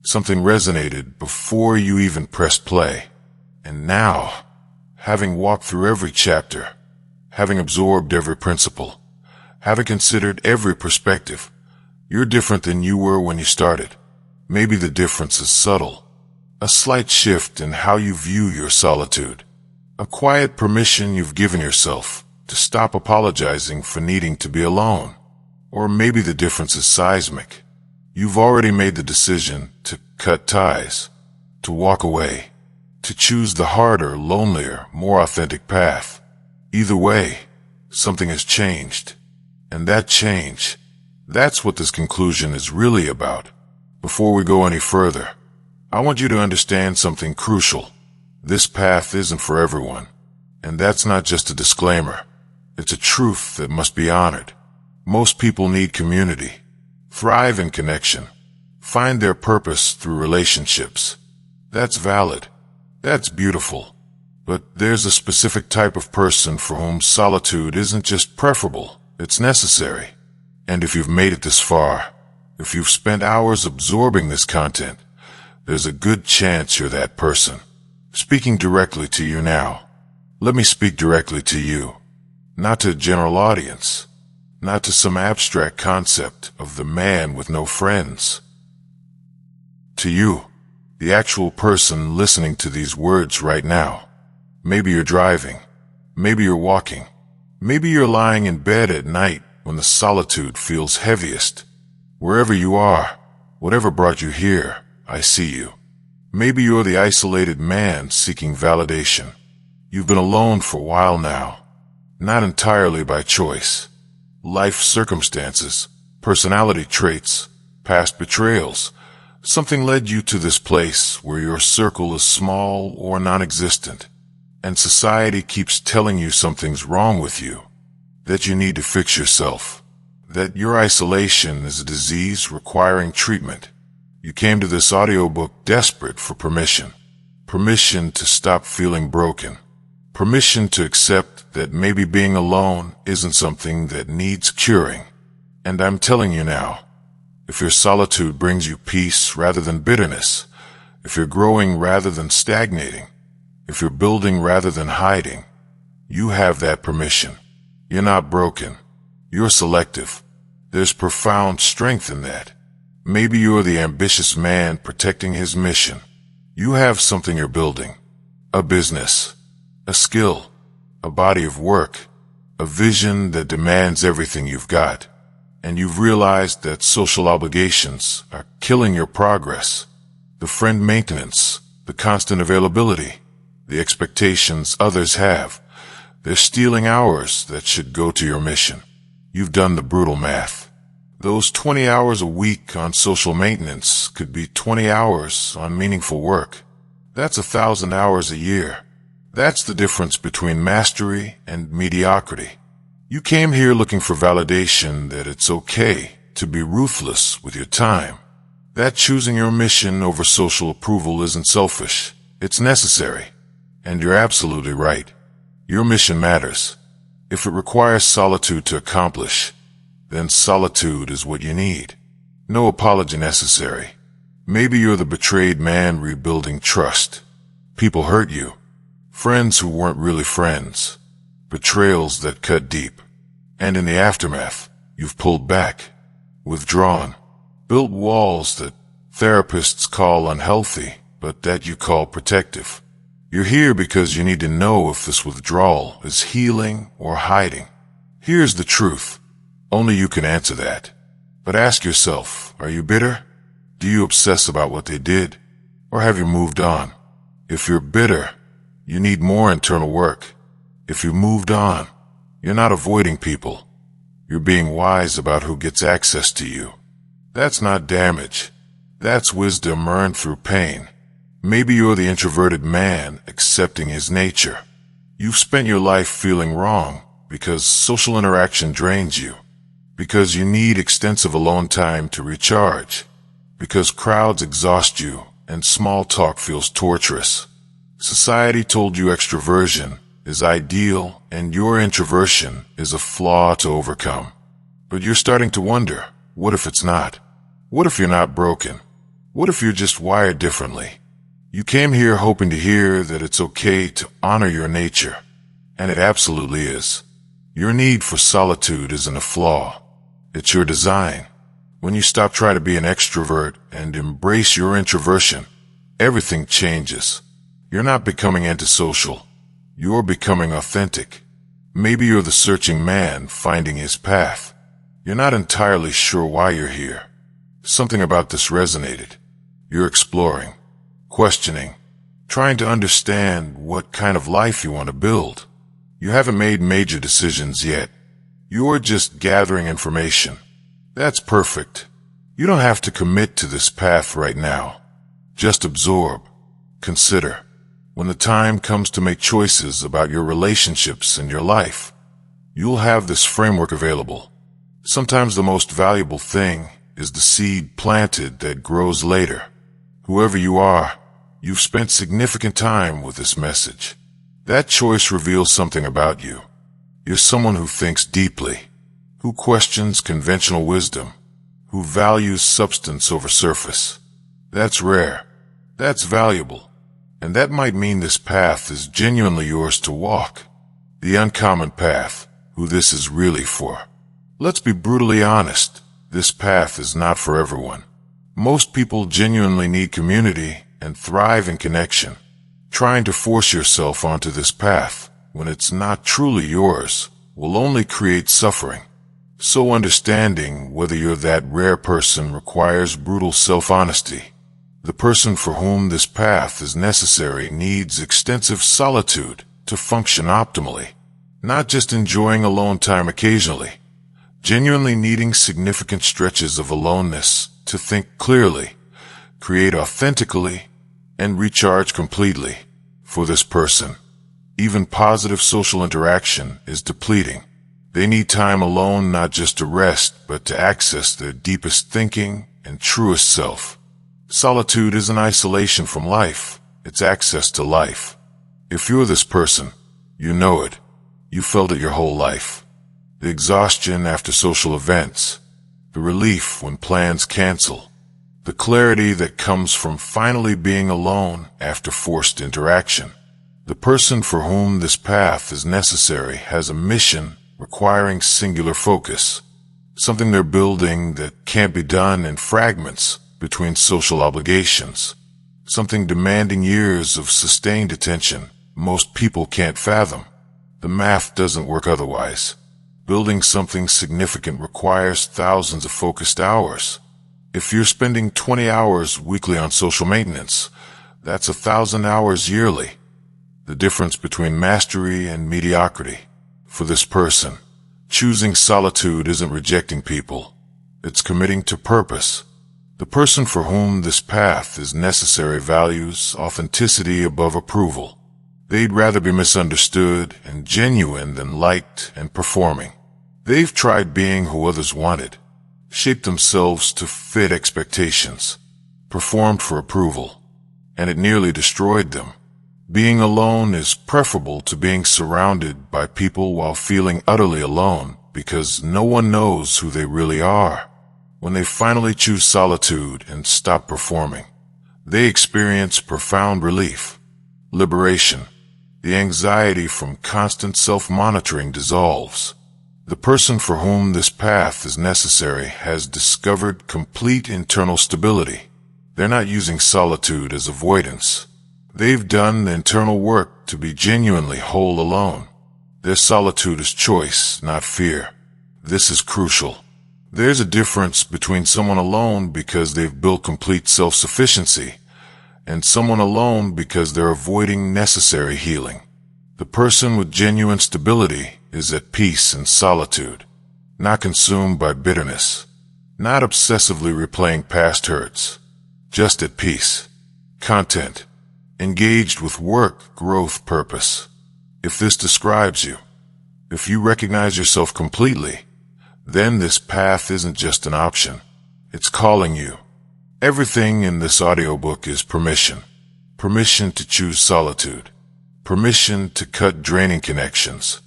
Something resonated before you even pressed play. And now, having walked through every chapter, having absorbed every principle, having considered every perspective, you're different than you were when you started. Maybe the difference is subtle. A slight shift in how you view your solitude. A quiet permission you've given yourself to stop apologizing for needing to be alone. Or maybe the difference is seismic. You've already made the decision to cut ties, to walk away, to choose the harder, lonelier, more authentic path. Either way, something has changed. And that change, that's what this conclusion is really about. Before we go any further, I want you to understand something crucial. This path isn't for everyone. And that's not just a disclaimer. It's a truth that must be honored. Most people need community, thrive in connection, find their purpose through relationships. That's valid. That's beautiful. But there's a specific type of person for whom solitude isn't just preferable, it's necessary. And if you've made it this far, if you've spent hours absorbing this content, there's a good chance you're that person. Speaking directly to you now. Let me speak directly to you. Not to a general audience. Not to some abstract concept of the man with no friends. To you, the actual person listening to these words right now. Maybe you're driving. Maybe you're walking. Maybe you're lying in bed at night when the solitude feels heaviest. Wherever you are, whatever brought you here, I see you. Maybe you're the isolated man seeking validation. You've been alone for a while now. Not entirely by choice. Life circumstances, personality traits, past betrayals. Something led you to this place where your circle is small or non-existent. And society keeps telling you something's wrong with you. That you need to fix yourself. That your isolation is a disease requiring treatment. You came to this audiobook desperate for permission. Permission to stop feeling broken. Permission to accept that maybe being alone isn't something that needs curing. And I'm telling you now, if your solitude brings you peace rather than bitterness, if you're growing rather than stagnating, if you're building rather than hiding, you have that permission. You're not broken. You're selective. There's profound strength in that. Maybe you're the ambitious man protecting his mission. You have something you're building. A business, a skill, a body of work, a vision that demands everything you've got. And you've realized that social obligations are killing your progress. The friend maintenance, the constant availability, the expectations others have, they're stealing hours that should go to your mission. You've done the brutal math. Those 20 hours a week on social maintenance could be 20 hours on meaningful work. That's 1,000 hours a year. That's the difference between mastery and mediocrity. You came here looking for validation that it's okay to be ruthless with your time. That choosing your mission over social approval isn't selfish. It's necessary. And you're absolutely right. Your mission matters. If it requires solitude to accomplish, then solitude is what you need. No apology necessary. Maybe you're the betrayed man rebuilding trust. People hurt you. Friends who weren't really friends. Betrayals that cut deep. And in the aftermath, you've pulled back, withdrawn, built walls that therapists call unhealthy, but that you call protective. You're here because you need to know if this withdrawal is healing or hiding. Here's the truth. Only you can answer that. But ask yourself, are you bitter? Do you obsess about what they did? Or have you moved on? If you're bitter, you need more internal work. If you moved on, you're not avoiding people. You're being wise about who gets access to you. That's not damage. That's wisdom earned through pain. Maybe you're the introverted man accepting his nature. You've spent your life feeling wrong because social interaction drains you, because you need extensive alone time to recharge, because crowds exhaust you and small talk feels torturous. Society told you extroversion is ideal and your introversion is a flaw to overcome. But you're starting to wonder, what if it's not? What if you're not broken? What if you're just wired differently? You came here hoping to hear that it's okay to honor your nature, and it absolutely is. Your need for solitude isn't a flaw. It's your design. When you stop trying to be an extrovert and embrace your introversion, everything changes. You're not becoming antisocial. You're becoming authentic. Maybe you're the searching man finding his path. You're not entirely sure why you're here. Something about this resonated. You're exploring, questioning, trying to understand what kind of life you want to build. You haven't made major decisions yet. You're just gathering information. That's perfect. You don't have to commit to this path right now. Just absorb, consider. When the time comes to make choices about your relationships and your life, you'll have this framework available. Sometimes the most valuable thing is the seed planted that grows later. Whoever you are, you've spent significant time with this message. That choice reveals something about you. You're someone who thinks deeply, who questions conventional wisdom, who values substance over surface. That's rare. That's valuable. And that might mean this path is genuinely yours to walk. The uncommon path, who this is really for. Let's be brutally honest. This path is not for everyone. Most people genuinely need community and thrive in connection. Trying to force yourself onto this path when it's not truly yours will only create suffering. So understanding whether you're that rare person requires brutal self-honesty. The person for whom this path is necessary needs extensive solitude to function optimally, not just enjoying alone time occasionally, genuinely needing significant stretches of aloneness to think clearly, create authentically, and recharge completely. For this person, even positive social interaction is depleting. They need time alone not just to rest, but to access their deepest thinking and truest self. Solitude isn't isolation from life, it's access to life. If you're this person, you know it. You felt it your whole life. The exhaustion after social events, the relief when plans cancel, the clarity that comes from finally being alone after forced interaction. The person for whom this path is necessary has a mission requiring singular focus, something they're building that can't be done in fragments between social obligations, something demanding years of sustained attention most people can't fathom. The math doesn't work otherwise. Building something significant requires thousands of focused hours. If you're spending 20 hours weekly on social maintenance, that's 1,000 hours yearly. The difference between mastery and mediocrity. For this person, choosing solitude isn't rejecting people. It's committing to purpose. The person for whom this path is necessary values authenticity above approval. They'd rather be misunderstood and genuine than liked and performing. They've tried being who others wanted, shaped themselves to fit expectations, performed for approval, and it nearly destroyed them. Being alone is preferable to being surrounded by people while feeling utterly alone because no one knows who they really are. When they finally choose solitude and stop performing, they experience profound relief, liberation. The anxiety from constant self-monitoring dissolves. The person for whom this path is necessary has discovered complete internal stability. They're not using solitude as avoidance. They've done the internal work to be genuinely whole alone. Their solitude is choice, not fear. This is crucial. There's a difference between someone alone because they've built complete self-sufficiency and someone alone because they're avoiding necessary healing. The person with genuine stability is at peace in solitude, not consumed by bitterness, not obsessively replaying past hurts, just at peace. Content, engaged with work, growth, purpose. If this describes you, if you recognize yourself completely, then this path isn't just an option. It's calling you. Everything in this audiobook is permission. Permission to choose solitude. Permission to cut draining connections.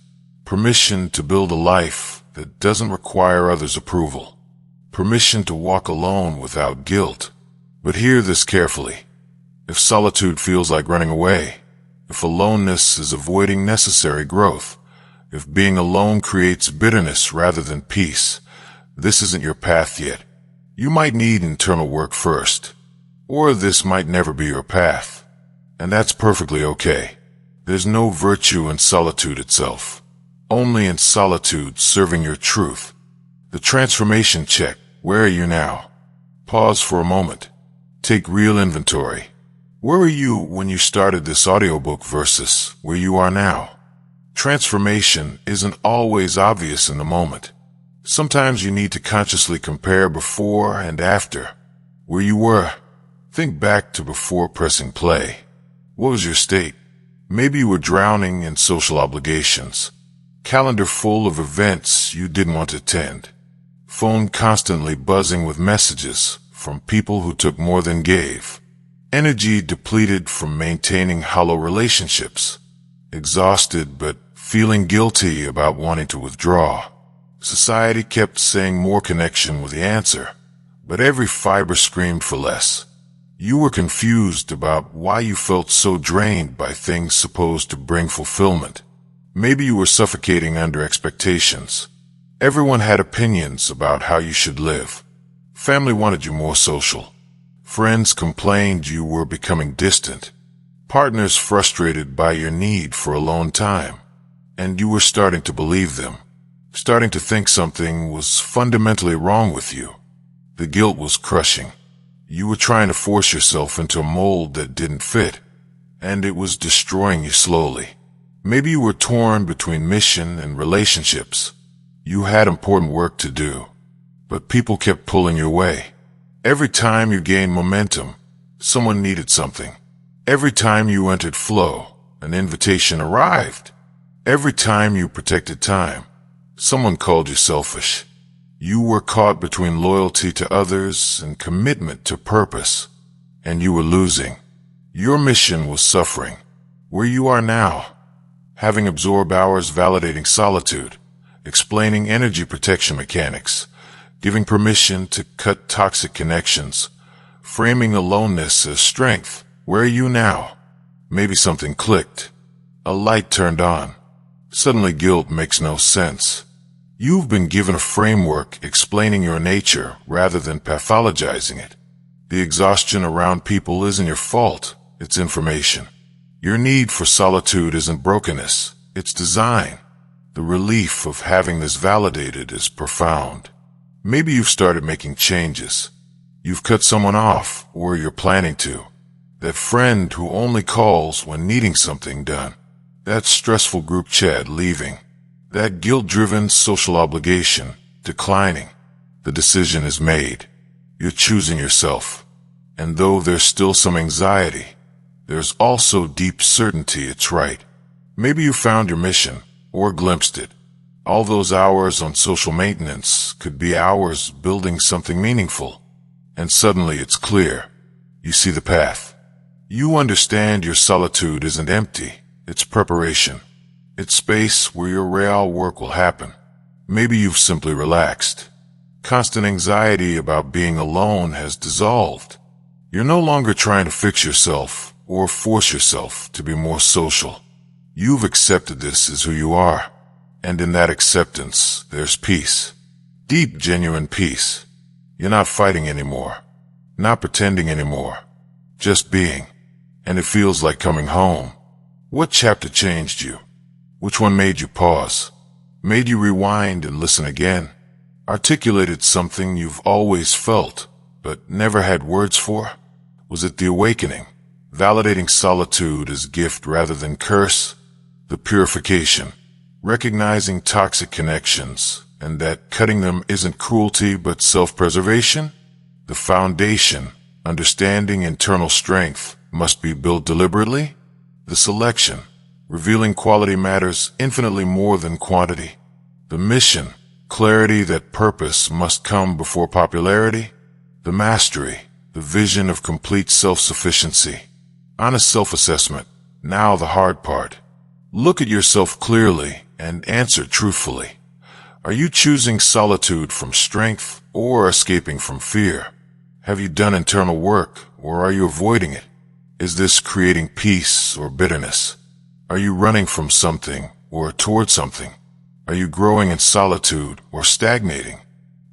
Permission to build a life that doesn't require others' approval. Permission to walk alone without guilt. But hear this carefully. If solitude feels like running away, if aloneness is avoiding necessary growth, if being alone creates bitterness rather than peace, this isn't your path yet. You might need internal work first, or this might never be your path, and that's perfectly okay. There's no virtue in solitude itself, only in solitude serving your truth. The transformation check. Where are you now? Pause for a moment. Take real inventory. Where were you when you started this audiobook versus where you are now? Transformation isn't always obvious in the moment. Sometimes you need to consciously compare before and after. Where you were. Think back to before pressing play. What was your state? Maybe you were drowning in social obligations. Calendar full of events you didn't want to attend. Phone constantly buzzing with messages from people who took more than gave. Energy depleted from maintaining hollow relationships. Exhausted but feeling guilty about wanting to withdraw. Society kept saying more connection was the answer, but every fiber screamed for less. You were confused about why you felt so drained by things supposed to bring fulfillment. Maybe you were suffocating under expectations. Everyone had opinions about how you should live. Family wanted you more social. Friends complained you were becoming distant. Partners frustrated by your need for alone time. And you were starting to believe them. Starting to think something was fundamentally wrong with you. The guilt was crushing. You were trying to force yourself into a mold that didn't fit, and it was destroying you slowly. Maybe you were torn between mission and relationships. You had important work to do, but people kept pulling you away. Every time you gained momentum, someone needed something. Every time you entered flow, an invitation arrived. Every time you protected time, someone called you selfish. You were caught between loyalty to others and commitment to purpose, and you were losing. Your mission was suffering. Where you are now, having absorbed hours validating solitude, explaining energy protection mechanics, giving permission to cut toxic connections, framing aloneness as strength. Where are you now? Maybe something clicked. A light turned on. Suddenly guilt makes no sense. You've been given a framework explaining your nature rather than pathologizing it. The exhaustion around people isn't your fault, it's information. Your need for solitude isn't brokenness, it's design. The relief of having this validated is profound. Maybe you've started making changes. You've cut someone off, or you're planning to. That friend who only calls when needing something done. That stressful group chat leaving. That guilt-driven social obligation declining. The decision is made. You're choosing yourself. And though there's still some anxiety, there's also deep certainty it's right. Maybe you found your mission, or glimpsed it. All those hours on social maintenance could be hours building something meaningful. And suddenly it's clear. You see the path. You understand your solitude isn't empty. It's preparation. It's space where your real work will happen. Maybe you've simply relaxed. Constant anxiety about being alone has dissolved. You're no longer trying to fix yourself or force yourself to be more social. You've accepted this as who you are. And in that acceptance, there's peace. Deep, genuine peace. You're not fighting anymore. Not pretending anymore. Just being. And it feels like coming home. What chapter changed you? Which one made you pause? Made you rewind and listen again? Articulated something you've always felt, but never had words for? Was it the awakening? Validating solitude as gift rather than curse? The purification? Recognizing toxic connections, and that cutting them isn't cruelty but self-preservation? The foundation, understanding internal strength, must be built deliberately? The selection, revealing quality matters infinitely more than quantity. The mission, clarity that purpose must come before popularity. The mastery, the vision of complete self-sufficiency. Honest self-assessment, now the hard part. Look at yourself clearly and answer truthfully. Are you choosing solitude from strength or escaping from fear? Have you done internal work or are you avoiding it? Is this creating peace or bitterness? Are you running from something or toward something? Are you growing in solitude or stagnating?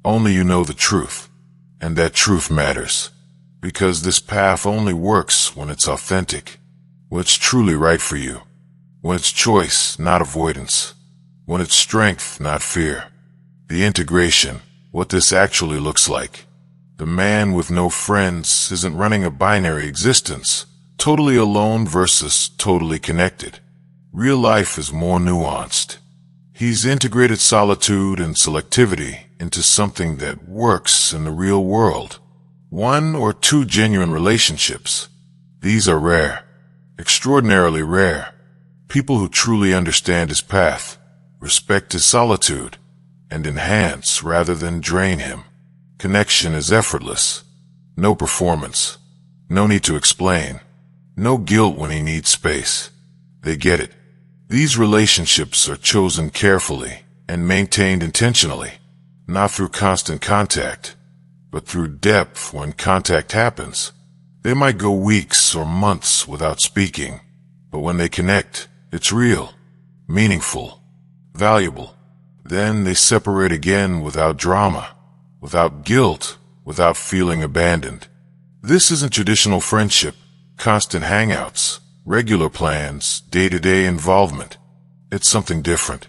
Only you know the truth, and that truth matters. Because this path only works when it's authentic, when it's truly right for you, when it's choice, not avoidance, when it's strength, not fear. The integration, what this actually looks like. The man with no friends isn't running a binary existence, totally alone versus totally connected. Real life is more nuanced. He's integrated solitude and selectivity into something that works in the real world. One or two genuine relationships. These are rare, extraordinarily rare. People who truly understand his path, respect his solitude, and enhance rather than drain him. Connection is effortless. No performance. No need to explain. No guilt when he needs space. They get it. These relationships are chosen carefully and maintained intentionally, not through constant contact, but through depth when contact happens. They might go weeks or months without speaking, but when they connect, it's real, meaningful, valuable. Then they separate again without drama, without guilt, without feeling abandoned. This isn't traditional friendship, constant hangouts, regular plans, day-to-day involvement. It's something different.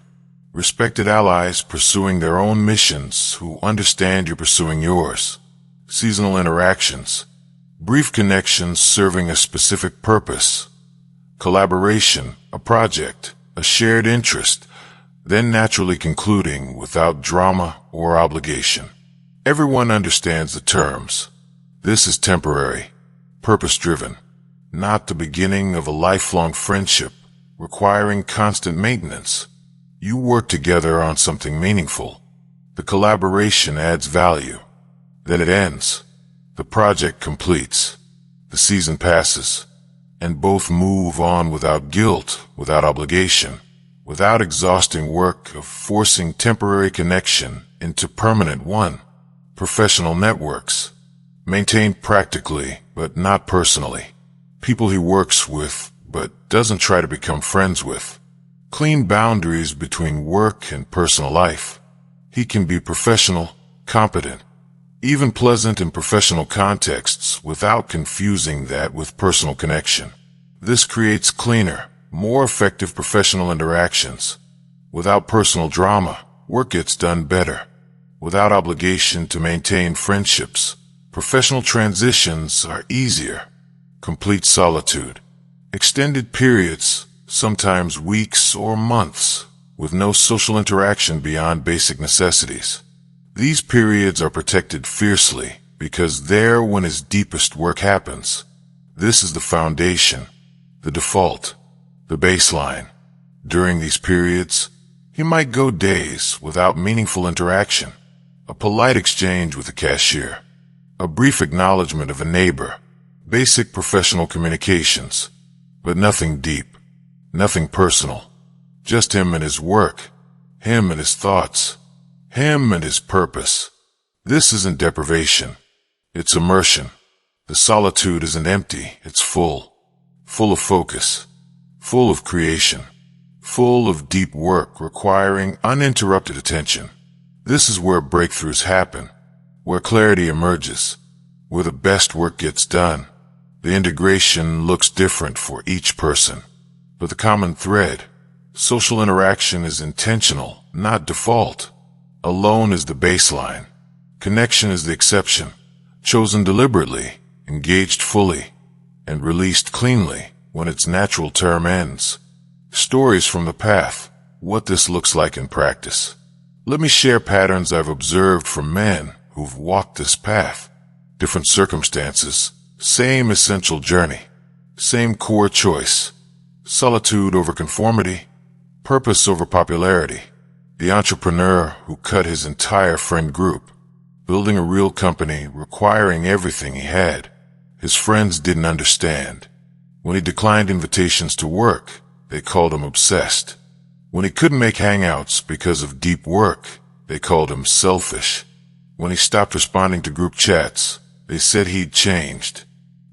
Respected allies pursuing their own missions who understand you're pursuing yours. Seasonal interactions. Brief connections serving a specific purpose. Collaboration, a project, a shared interest, then naturally concluding without drama or obligation. Everyone understands the terms. This is temporary, purpose-driven, not the beginning of a lifelong friendship requiring constant maintenance. You work together on something meaningful. The collaboration adds value. Then it ends. The project completes. The season passes. And both move on without guilt, without obligation, without exhausting work of forcing temporary connection into permanent one. Professional networks. Maintained practically, but not personally. People he works with, but doesn't try to become friends with. Clean boundaries between work and personal life. He can be professional, competent, even pleasant in professional contexts without confusing that with personal connection. This creates cleaner, more effective professional interactions. Without personal drama, work gets done better. Without obligation to maintain friendships, professional transitions are easier. Complete solitude. Extended periods, sometimes weeks or months, with no social interaction beyond basic necessities. These periods are protected fiercely because there when his deepest work happens. This is the foundation, the default, the baseline. During these periods, he might go days without meaningful interaction, a polite exchange with a cashier, a brief acknowledgement of a neighbor, basic professional communications, but nothing deep, nothing personal. Just him and his work, him and his thoughts, him and his purpose. This isn't deprivation, it's immersion. The solitude isn't empty, it's full. Full of focus, full of creation, full of deep work requiring uninterrupted attention. This is where breakthroughs happen, where clarity emerges, where the best work gets done. The integration looks different for each person, but the common thread, social interaction, is intentional, not default. Alone is the baseline. Connection is the exception, chosen deliberately, engaged fully, and released cleanly when its natural term ends. Stories from the path, what this looks like in practice. Let me share patterns I've observed from men who've walked this path. Different circumstances, same essential journey, same core choice. Solitude over conformity, purpose over popularity. The entrepreneur who cut his entire friend group, building a real company requiring everything he had. His friends didn't understand. When he declined invitations to work, they called him obsessed. When he couldn't make hangouts because of deep work, they called him selfish. When he stopped responding to group chats, they said he'd changed.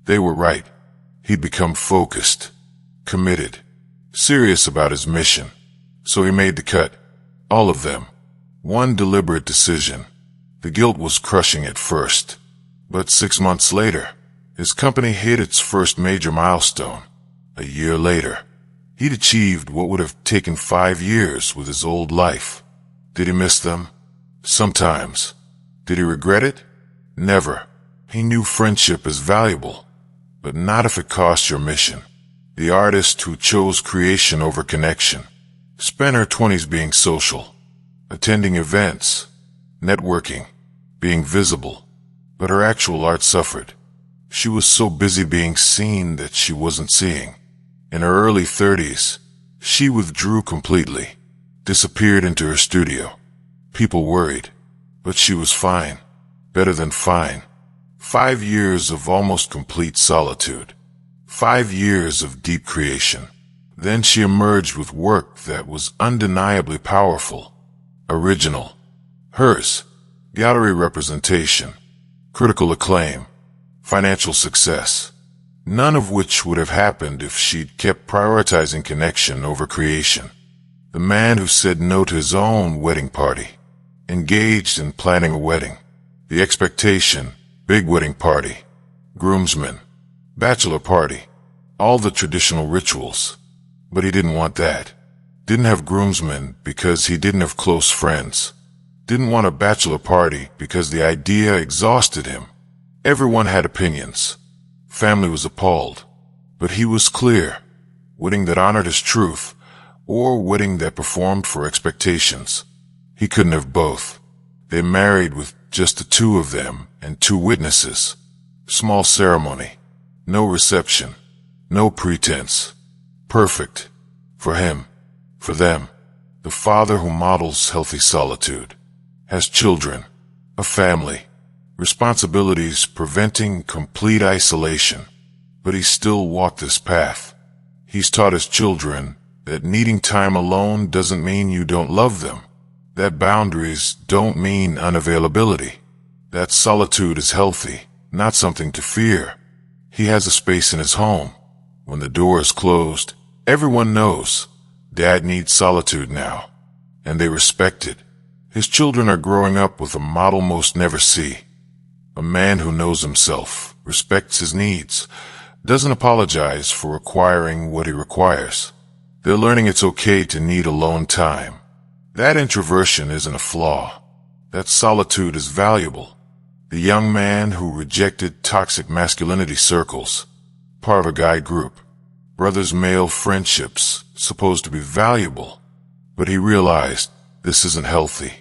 They were right. He'd become focused, committed, serious about his mission. So he made the cut. All of them. One deliberate decision. The guilt was crushing at first. But 6 months later, his company hit its first major milestone. A year later, he'd achieved what would have taken 5 years with his old life. Did he miss them? Sometimes. Did he regret it? Never. He knew friendship is valuable, but not if it costs your mission. The artist who chose creation over connection spent her 20s being social, attending events, networking, being visible, but her actual art suffered. She was so busy being seen that she wasn't seeing. In her early 30s, she withdrew completely, disappeared into her studio. People worried, but she was fine, better than fine. 5 years of almost complete solitude. 5 years of deep creation. Then she emerged with work that was undeniably powerful, original. Hers, gallery representation, critical acclaim, financial success. None of which would have happened if she'd kept prioritizing connection over creation. The man who said no to his own wedding party, engaged in planning a wedding. The expectation, big wedding party, groomsmen, bachelor party, all the traditional rituals. But he didn't want that. Didn't have groomsmen because he didn't have close friends. Didn't want a bachelor party because the idea exhausted him. Everyone had opinions. Family was appalled. But he was clear. Wedding that honored his truth, or wedding that performed for expectations. He couldn't have both. They married with just the two of them and 2 witnesses. Small ceremony. No reception. No pretense. Perfect. For him. For them. The father who models healthy solitude. Has children. A family. Responsibilities preventing complete isolation. But he still walked this path. He's taught his children that needing time alone doesn't mean you don't love them. That boundaries don't mean unavailability. That solitude is healthy, not something to fear. He has a space in his home. When the door is closed, everyone knows Dad needs solitude now, and they respect it. His children are growing up with a model most never see. A man who knows himself, respects his needs, doesn't apologize for requiring what he requires. They're learning it's okay to need alone time. That introversion isn't a flaw. That solitude is valuable. The young man who rejected toxic masculinity circles, part of a guy group, brothers' male friendships, supposed to be valuable, but he realized this isn't healthy.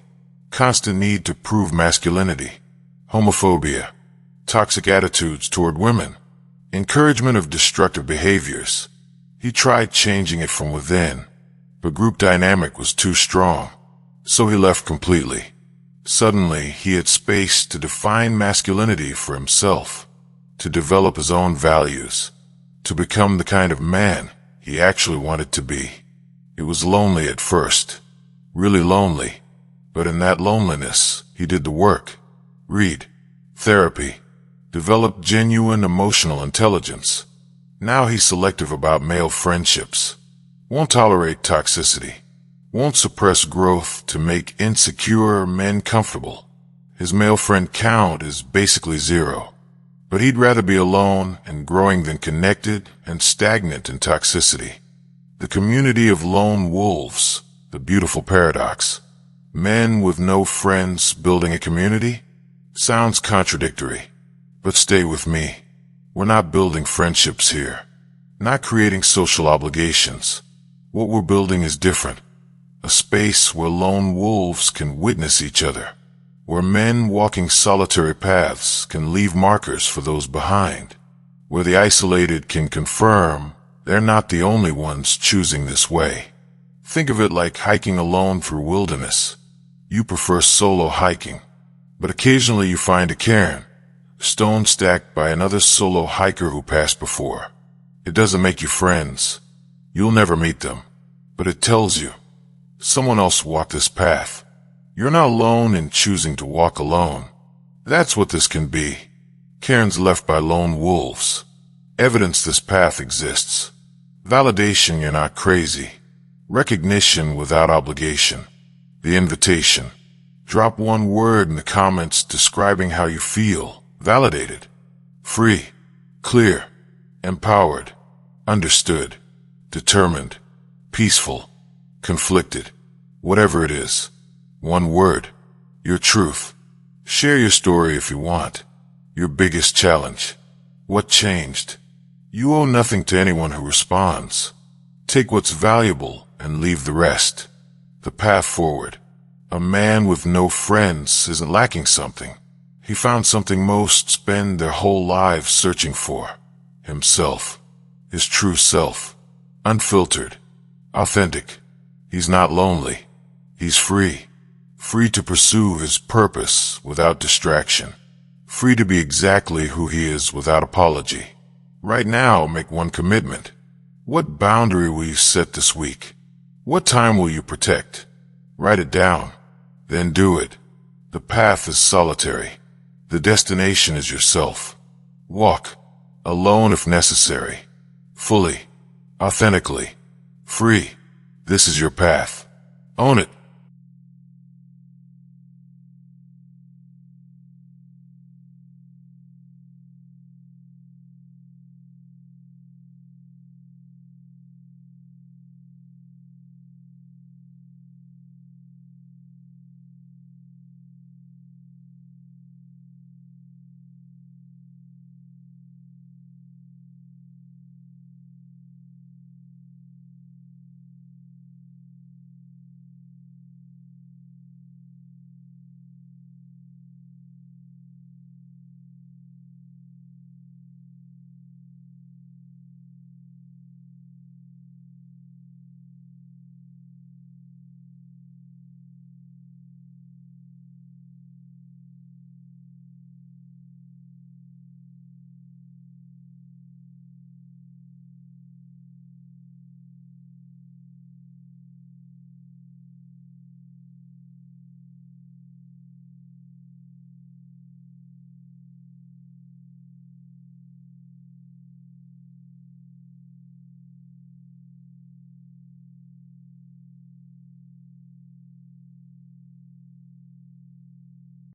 Constant need to prove masculinity, homophobia, toxic attitudes toward women, encouragement of destructive behaviors. He tried changing it from within, but group dynamic was too strong, so he left completely. Suddenly, he had space to define masculinity for himself, to develop his own values, to become the kind of man he actually wanted to be. It was lonely at first, really lonely, but in that loneliness, he did the work. Read, therapy, developed genuine emotional intelligence. Now he's selective about male friendships, won't tolerate toxicity, won't suppress growth to make insecure men comfortable. His male friend count is basically zero, but he'd rather be alone and growing than connected and stagnant in toxicity. The community of lone wolves, the beautiful paradox. Men with no friends building a community? Sounds contradictory, but stay with me. We're not building friendships here, not creating social obligations. What we're building is different. A space where lone wolves can witness each other, where men walking solitary paths can leave markers for those behind, where the isolated can confirm they're not the only ones choosing this way. Think of it like hiking alone through wilderness. You prefer solo hiking, but occasionally you find a cairn, stone stacked by another solo hiker who passed before. It doesn't make you friends. You'll never meet them, but it tells you someone else walked this path. You're not alone in choosing to walk alone. That's what this can be. Cairns left by lone wolves. Evidence this path exists. Validation you're not crazy. Recognition without obligation. The invitation. Drop one word in the comments describing how you feel. Validated. Free. Clear. Empowered. Understood. Determined. Peaceful. Conflicted. Whatever it is. One word. Your truth. Share your story if you want. Your biggest challenge. What changed? You owe nothing to anyone who responds. Take what's valuable and leave the rest. The path forward. A man with no friends isn't lacking something. He found something most spend their whole lives searching for. Himself. His true self. Unfiltered. Authentic. He's not lonely. He's free. Free to pursue his purpose without distraction. Free to be exactly who he is without apology. Right now, make one commitment. What boundary will you set this week? What time will you protect? Write it down. Then do it. The path is solitary. The destination is yourself. Walk. Alone if necessary. Fully. Authentically. Free. This is your path. Own it.